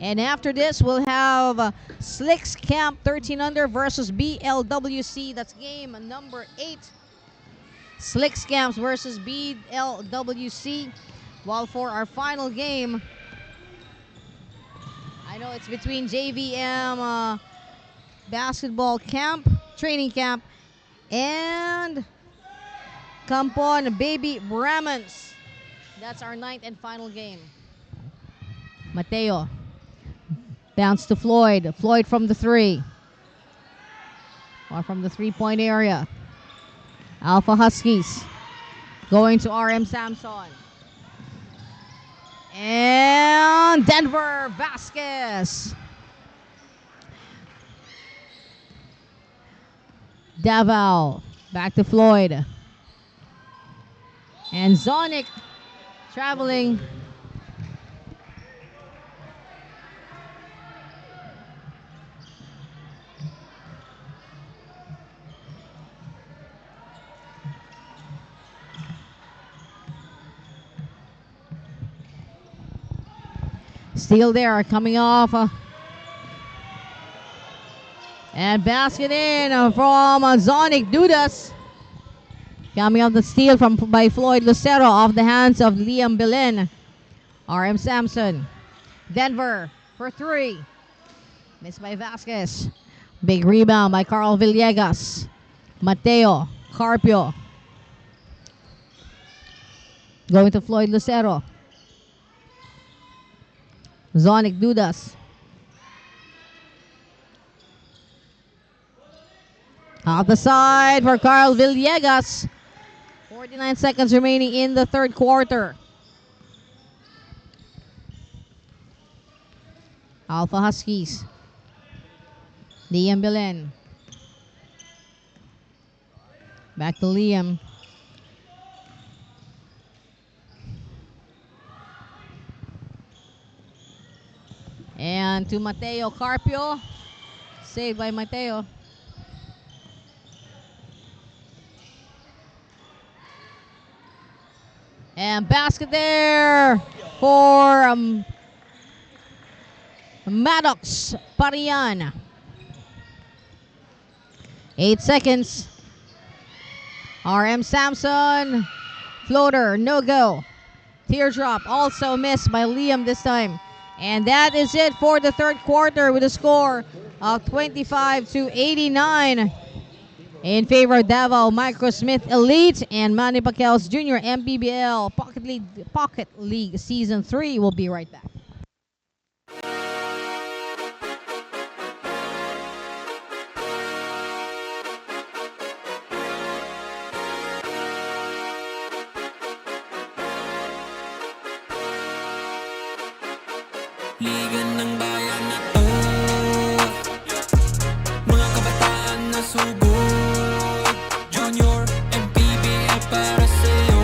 And after this, we'll have Slicks Camp 13 Under versus BLWC. That's game number 8. Slicks Camps versus BLWC. While for our final game, I know it's between JVM basketball camp, training camp, and Kampon Baby Brahmans. That's our 9th and final game. Mateo. Bounce to Floyd. Floyd from the 3. Or from the 3-point area. Alpha Huskies. Going to RM Samson. And Denver Vasquez. Davao. Back to Floyd. And Zonic traveling. Steal there, coming off. And basket in from Zonic Dudas. Coming off the steal by Floyd Lucero off the hands of Liam Belen. RM Samson. Denver for 3. Missed by Vasquez. Big rebound by Carl Villegas. Mateo Carpio. Going to Floyd Lucero. Zonic Dudas. Off the side for Carl Villegas. 49 seconds remaining in the third quarter. Alpha Huskies. Liam Belen. Back to Liam. And to Mateo Carpio. Saved by Mateo. And basket there for Maddox Parian. 8 seconds. RM Samson. Floater, no go. Teardrop also missed by Liam this time. And that is it for the third quarter with a score of 25-89 in favor of Davao Microsmith Elite and Manny Pacquiao's Junior MPBL Pocket League Season 3. We'll be right back. Liga ng bayan na to, mga kabataan na sugod, Junior MPBL para sa'yo.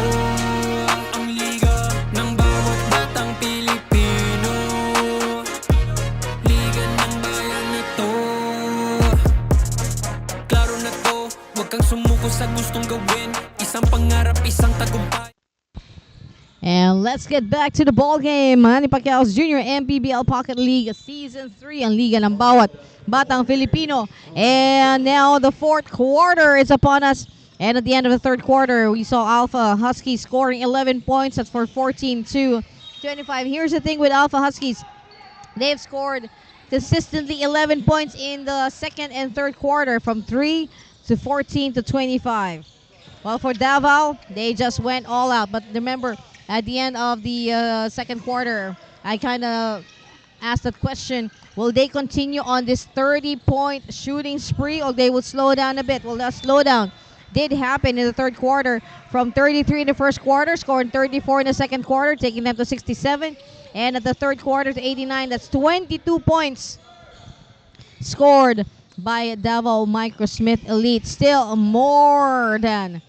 Ang liga ng bawat batang Pilipino. Liga ng bayan na to. Klaro na to, huwag kang sumuko sa gustong gawin. Isang pangarap, isang tagumpay. And let's get back to the ball game. Manny Pacquiao's Junior MPBL Pocket League Season 3. Ang liga ng bawat batang Filipino. And now the fourth quarter is upon us. And at the end of the third quarter, we saw Alpha Huskies scoring 11 points. That's for 14-25. Here's the thing with Alpha Huskies. They've scored consistently 11 points in the second and third quarter, from 3 to 14 to 25. Well, for Davao, they just went all out. But remember, at the end of the second quarter, I kind of asked that question, will they continue on this 30-point shooting spree, or they will slow down a bit? Well, that slowdown did happen in the third quarter, from 33 in the first quarter, scoring 34 in the second quarter, taking them to 67. And at the third quarter to 89, that's 22 points scored by Davao Microsmith Elite. Still more than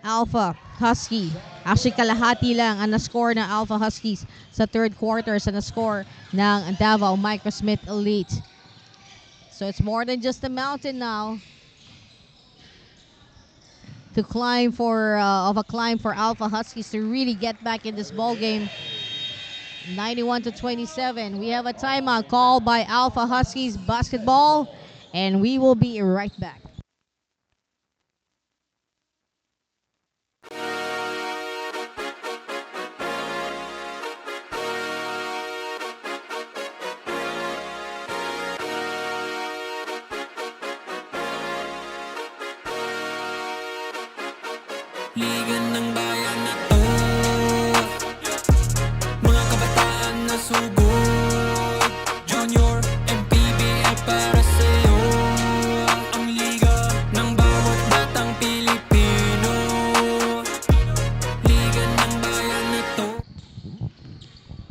Alpha Husky. Actually, kalahati lang ang na-score ng Alpha Huskies sa third quarter sa na-score ng Davao Microsmith Elite. So it's more than just a mountain now to climb for a climb for Alpha Huskies to really get back in this ball game. 91-27. We have a timeout called by Alpha Huskies basketball, and we will be right back. Liga ng bayan na to, mga kabataan na sugod, Junior, MPBL para sa'yo. Ang liga ng bawat batang Pilipino, liga ng bayan na to.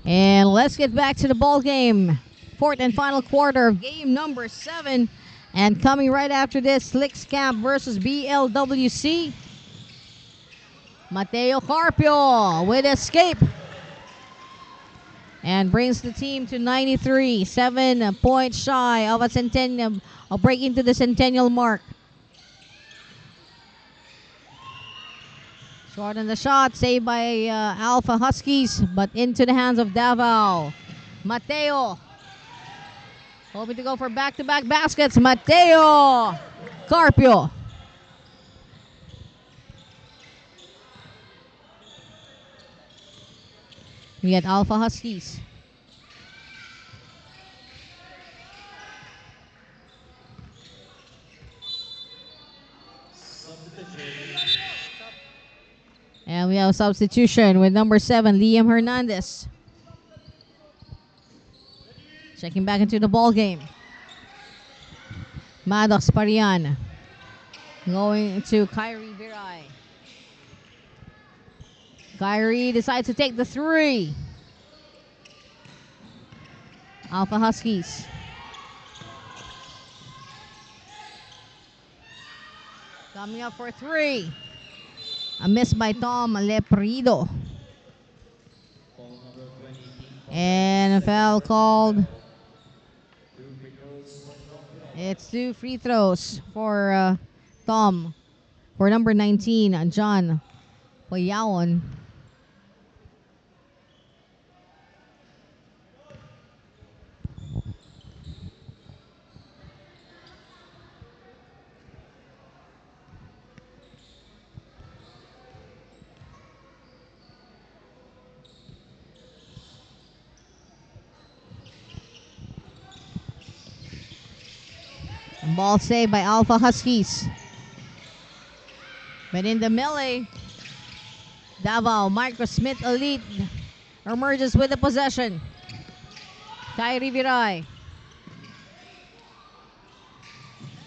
And let's get back to the ball game. Fourth and final quarter of game number 7. And coming right after this, Slicks Camp versus BLWC. Mateo Carpio with escape and brings the team to 93, 7 points shy of a centennial, of breaking to the centennial mark. Short on the shot, saved by Alpha Huskies, but into the hands of Davao. Mateo hoping to go for back-to-back baskets. Mateo Carpio. We get Alpha Huskies. And we have a substitution with number 7, Liam Hernandez. Checking back into the ball game. Maddox Parian going to Kyrie Viray. Kyrie decides to take the 3. Alpha Huskies. Coming up for 3. A miss by Tom Leprido. And a foul called. It's 2 free throws for Tom. For number 19, John Pacquiao. Ball saved by Alpha Huskies. But in the melee, Davao Microsmith Elite emerges with the possession. Kyrie Viray.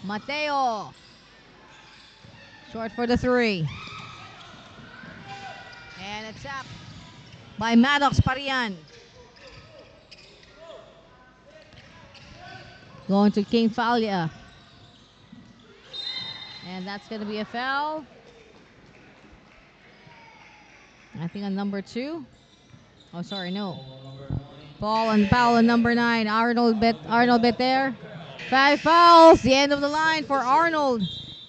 Mateo. Short for the 3. And it's up by Maddox Parian. Going to King Falia. And that's going to be a foul. I think on number 2. Oh, sorry, no. Foul on number 9. Arnold bet there. 5 fouls. The end of the line for Arnold.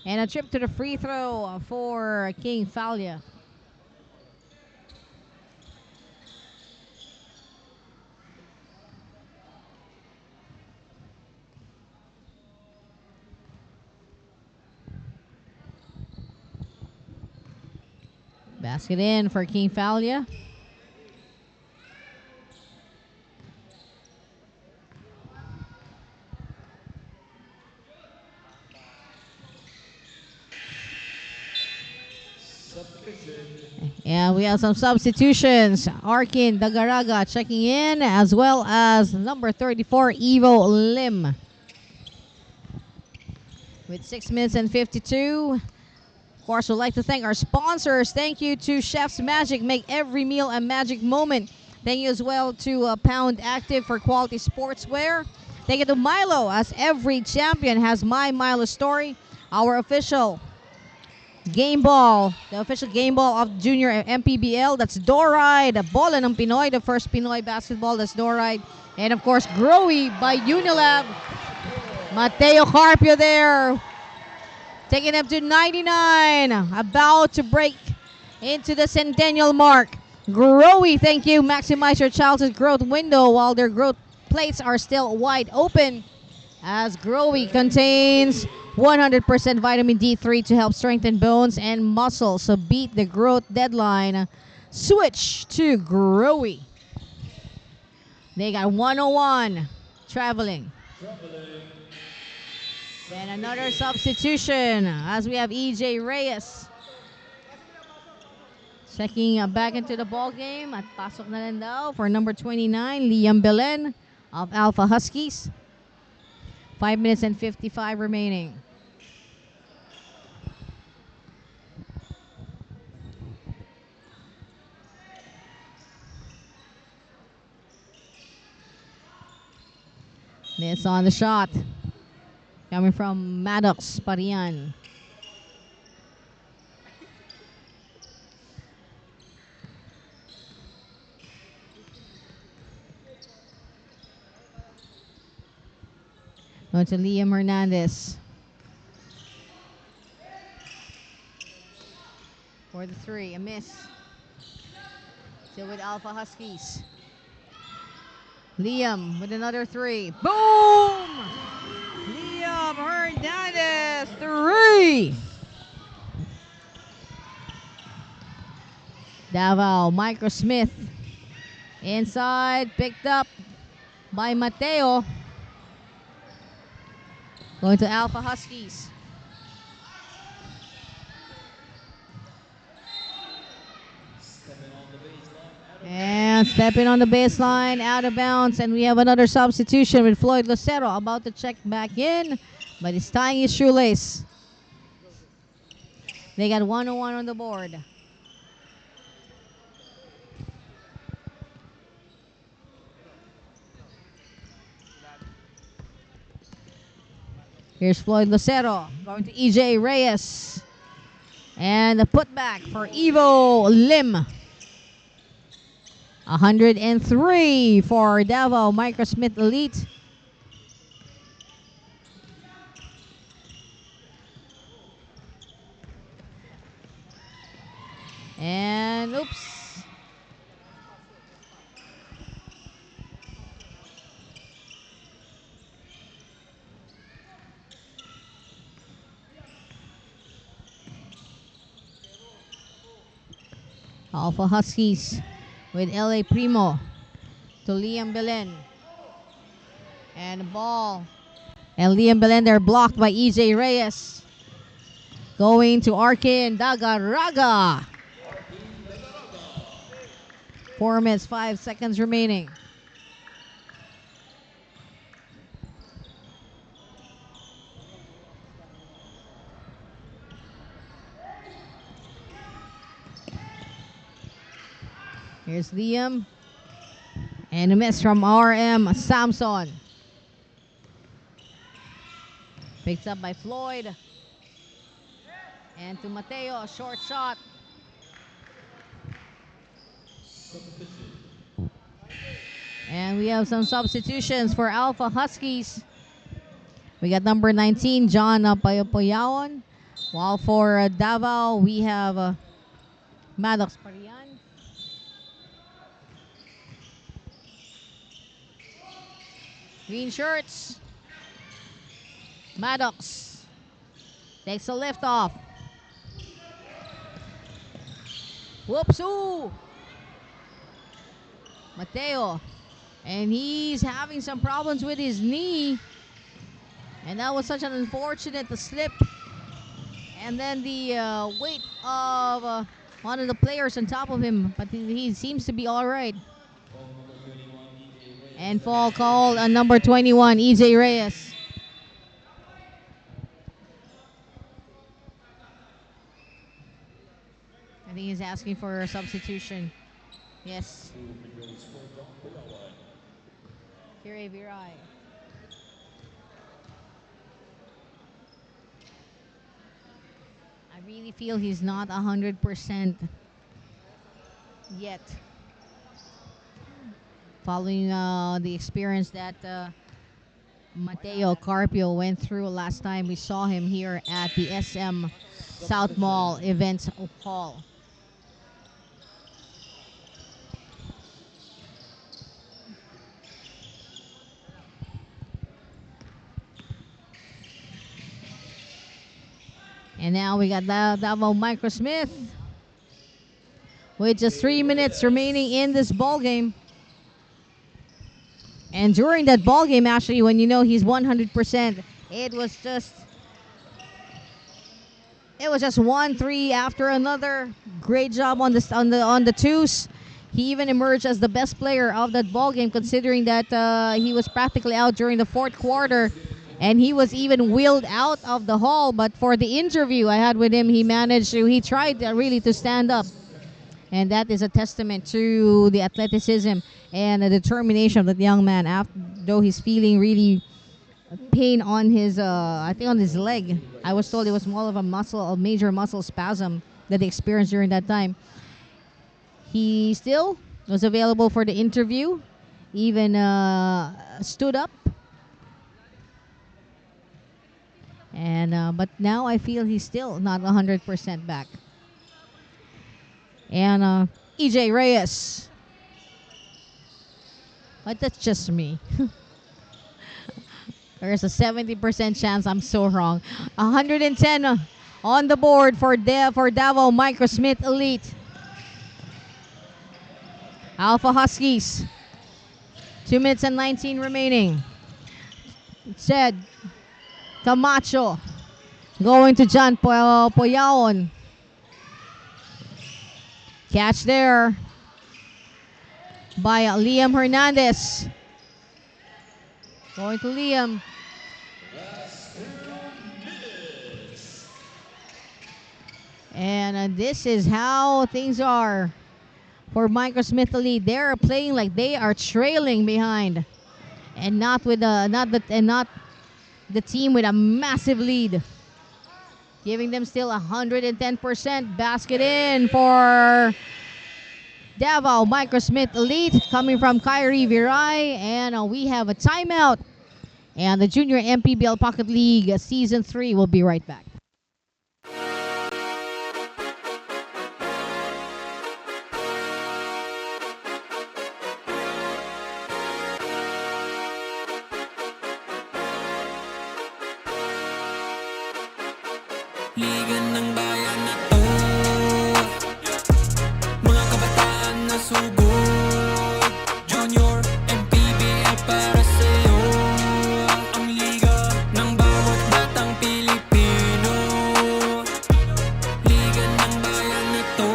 And a trip to the free throw for King Falia. Basket in for King Falia. And we have some substitutions. Arkin Dagaraga checking in, as well as number 34, Evo Lim. With 6 minutes and 52. Of course, we'd like to thank our sponsors. Thank you to Chef's Magic. Make every meal a magic moment. Thank you as well to Pound Active for quality sportswear. Thank you to Milo, as every champion has my Milo story. Our official game ball, the official game ball of Junior MPBL. That's Doride, Bola ng Pinoy, the first Pinoy basketball. That's Doride. And of course, Growy by Unilab. Mateo Carpio there, taking up to 99, about to break into the centennial mark. Growy, thank you. Maximize your child's growth window while their growth plates are still wide open, as Growy contains 100% vitamin D3 to help strengthen bones and muscles. So beat the growth deadline. Switch to Growy. They got 101 traveling. And another substitution, as we have EJ Reyes checking back into the ball game. At pasok na rin daw for number 29, Liam Belen of Alpha Huskies. 5 minutes and 55 remaining. Miss on the shot. Coming from Maddox Parian. Going to Liam Hernandez. For the three, a miss. Still with Alpha Huskies. Liam with another three. Boom! Liam Hernandez, three! Davao Microsmith. Inside, picked up by Mateo. Going to Alpha Huskies. And stepping on the baseline, out of bounds. And we have another substitution with Floyd Lucero about to check back in, but he's tying his shoelace. They got 101 on the board. Here's Floyd Lucero going to EJ Reyes. And the putback for Evo Lim. 103 for Davao Microsmith Elite. And oops. Alpha Huskies with LA Primo to Liam Belen. And the ball. And Liam Belen there blocked by EJ Reyes. Going to Arkin Dagaraga. 4 minutes, 5 seconds remaining. Here's Liam. And a miss from RM Samson. Picked up by Floyd. And to Mateo, a short shot. And we have some substitutions for Alpha Huskies. We got number 19, John Payapoyawan. While for Davao, we have Maddox Parian. Green shirts. Maddox takes a lift off. Whoops! Ooh! Mateo. And he's having some problems with his knee. And that was such an unfortunate slip. And then the weight of one of the players on top of him. But he seems to be all right. And fall called on number 21, EJ Reyes. I think he's asking for a substitution. Yes. Kire Viray. I really feel he's not 100% yet. Following the experience that Mateo Carpio went through last time we saw him here at the SM South Mall Events Hall. And now we got DAVAO Microsmith with just 3 minutes remaining in this ball game. And during that ball game, actually, when you know he's 100%, it was just 1-3 after another. Great job on the twos. He even emerged as the best player of that ball game, considering that he was practically out during the fourth quarter, and he was even wheeled out of the hall. But for the interview I had with him, he tried really to stand up. And that is a testament to the athleticism and the determination of that young man. Though he's feeling really pain on his, I think on his leg. I was told it was more of a major muscle spasm that he experienced during that time. He still was available for the interview, even stood up. And but now I feel he's still not 100% back. And EJ Reyes. But that's just me. There's a 70% chance I'm so wrong. 110 on the board for DAVAO Microsmith Elite. Alpha Huskies. 2 minutes and 19 remaining. Said Camacho going to John Poyaon. Catch there by Liam Hernandez. Going to Liam. And this is how things are for Microsmith Elite. They're playing like they are trailing behind, and not the team with a massive lead. Giving them still 110%. Basket in for DAVAO Microsmith Elite coming from Kyrie Viray. And we have a timeout. And the Junior MPBL Pocket League Season 3 will be right back. Liga ng bayan na to, mga kabataan na sugod. Junior MPBL para sa'yo, ang liga ng bawat batang Pilipino. Liga ng bayan na to.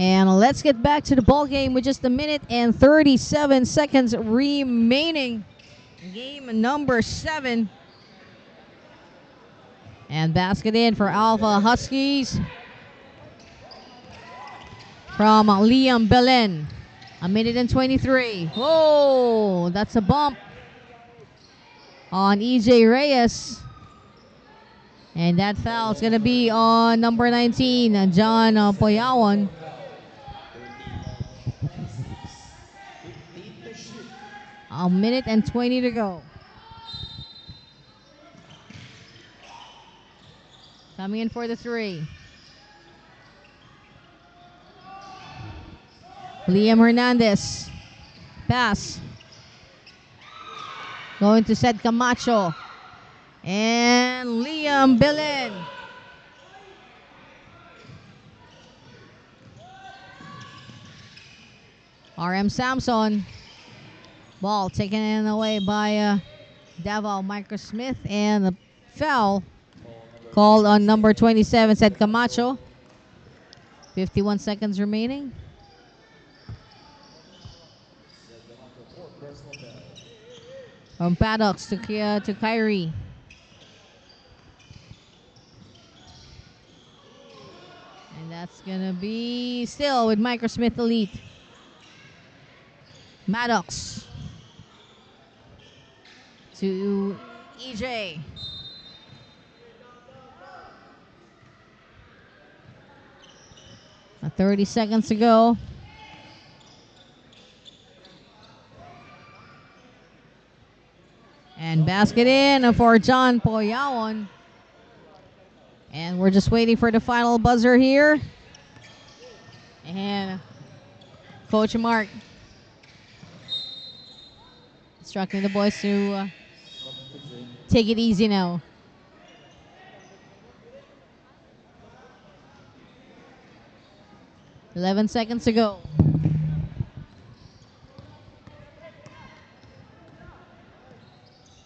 And let's get back to the ball game with just 1 minute and 37 seconds remaining. Game number 7. And basket in for Alpha Huskies from Liam Belen. 1 minute and 23. Whoa, that's a bump on EJ Reyes. And that foul is going to be on number 19, John Poyawan. A minute and 20 to go. Coming in for the 3. Liam Hernandez. pass. Going to Sed Camacho. And Liam Billen. RM Samson. Ball taken away by DAVAO Microsmith. And the foul called on number 27, Sed Camacho. 51 seconds remaining. From Paddocks to Kyrie. And that's going to be still with Microsmith Elite. Maddox to EJ. Now 30 seconds to go. And basket in for John Poyaon. And we're just waiting for the final buzzer here. And Coach Mark instructing the boys to take it easy now. "11 seconds to go.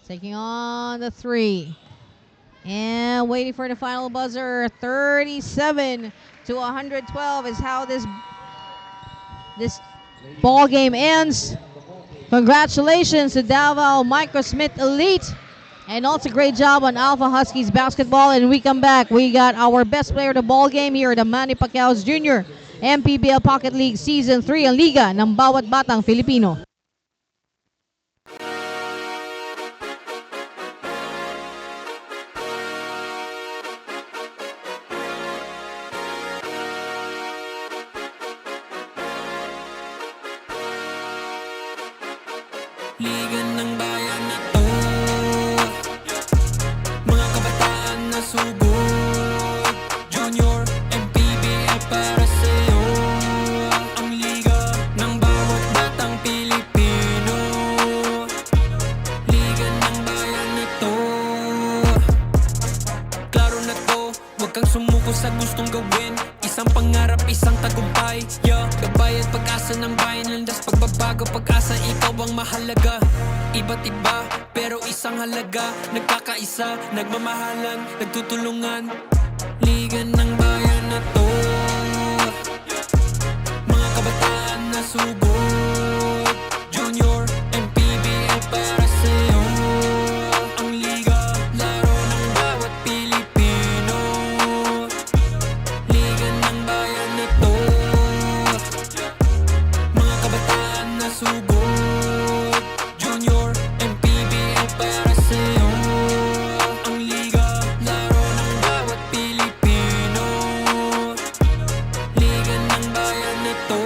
Taking on the three. And waiting for the final buzzer. 37 to 112 is how this ball game ends. Congratulations to DAVAO Microsmith Elite. And also great job on Alpha Huskies basketball. And we come back. We got our best player of the ball game here, the Manny Pacquiao Jr. MPBL Pocket League Season 3 ang Liga ng Bawat Batang Pilipino. Liga ng bayan na to, mga kabataan na sugod. Junior, MPBL para sa'yo. Ang liga ng bawat batang Pilipino. Liga ng bayan na to. Klaro na to, huwag kang sumuko sa gustong gawin. Isang pangarap, isang tagumpay. Gabay at pag-asa ng bayan. Landas pagbabago, pag-asa, ikaw ang mahalaga. Iba't iba, pero isang halaga. Nagkakaisa, nagmamahalan, nagtutulungan. Liga ng bayan na to, mga kabataan na sugod. Junior, MPBL para sa'yo. Ang liga, laro ng bawat Pilipino. Liga ng bayan na to, mga kabataan na sugod. Junior, MPBL para sa'yo. Ang liga, laro ng bawat Pilipino. Liga ng bayan na to.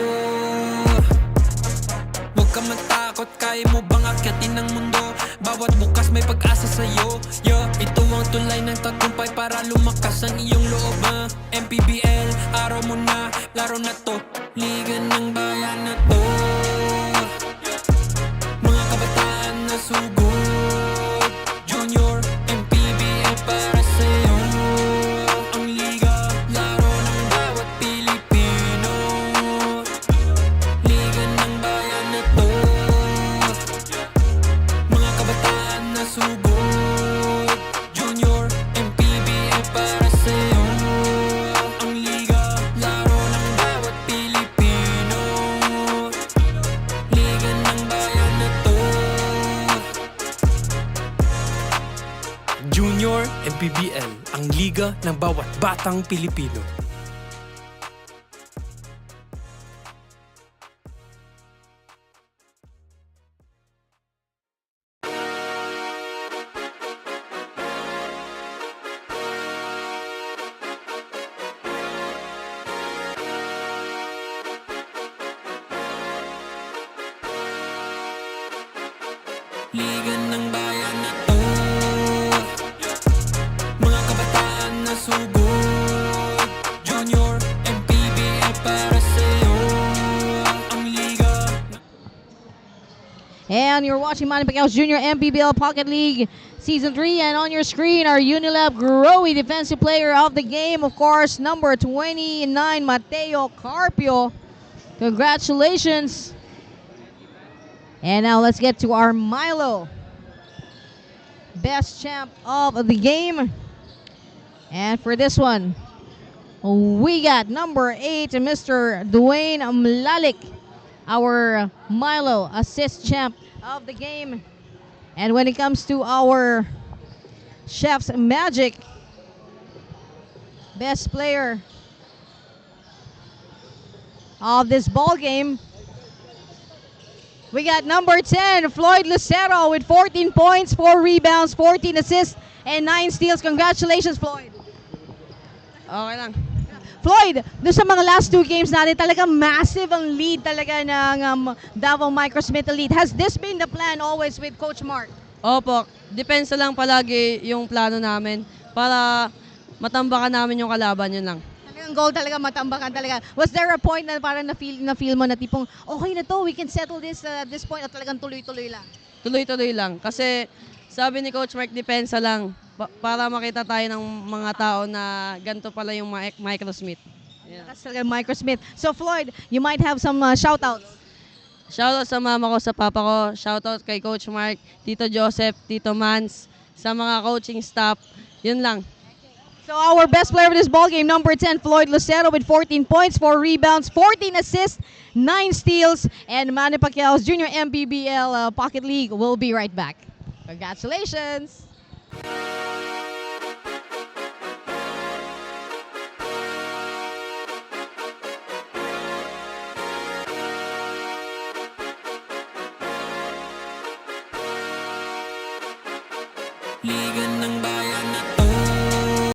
Huwag ka matakot, kaya mo bang akyatin ng mundo? Bawat bukas may pag-asa sa'yo. Ito ang tulay ng tagumpay para lumakas ang iyong loob. MPBL, araw mo na, laro na to. Liga ng bayan na to, mga kabataan na sugod. Junior, MPBL para sa'yo. Ang liga, laro ng bawat Pilipino. Liga ng bayan na to, mga kabataan na sugod. Junior, MPBL para sa'yo. Ang liga, laro ng bawat Pilipino. Liga ng bayan na to. Junior MPBL, ang liga ng bawat batang Pilipino. Liga ng bayan na to, mga kabataan na sugod. Junior, MPBL para sa'yo. Ang liga. And you're watching Manny Pacquiao's Junior MPBL Pocket League Season 3. And on your screen, our Unilab Growy Defensive Player of the Game, of course, number 29, Mateo Carpio. Congratulations. And now let's get to our Milo. Best champ of the game. And for this one, we got number 8, Mr. Dwayne Mlalik, our Milo assist champ of the game. And when it comes to our Chef's Magic, best player of this ball game, we got number 10, Floyd Lucero with 14 points, 4 rebounds, 14 assists, and 9 steals. Congratulations, Floyd. Okay lang. Floyd, doon sa mga last 2 games natin, talagang massive ang lead talaga ng Davao Microsmith Elite. Has this been the plan always with Coach Mark? Opo, depensa lang palagi yung plano namin para matambakan namin yung kalaban, yun lang. Talagang goal talaga, matambakan talaga. Was there a point na parang na-feel mo na tipong, okay na to, we can settle this at this point, at talagang tuloy-tuloy lang? Tuloy-tuloy lang. Kasi sabi ni Coach Mark, depensa lang para makita tayo ng mga tao na ganito pala yung Microsmith. Yeah. That's talaga Microsmith. So Floyd, you might have some shoutouts. Shoutout sa mama ko, sa papa ko. Shoutout kay Coach Mark, Tito Joseph, Tito Mans, sa mga coaching staff. Yun lang. So our best player of this ball game, number 10, Floyd Lucero with 14 points, 4 rebounds, 14 assists, 9 steals, and Manny Pacquiao's Junior MPBL Pocket League will be right back. Congratulations! Liga ng bayan at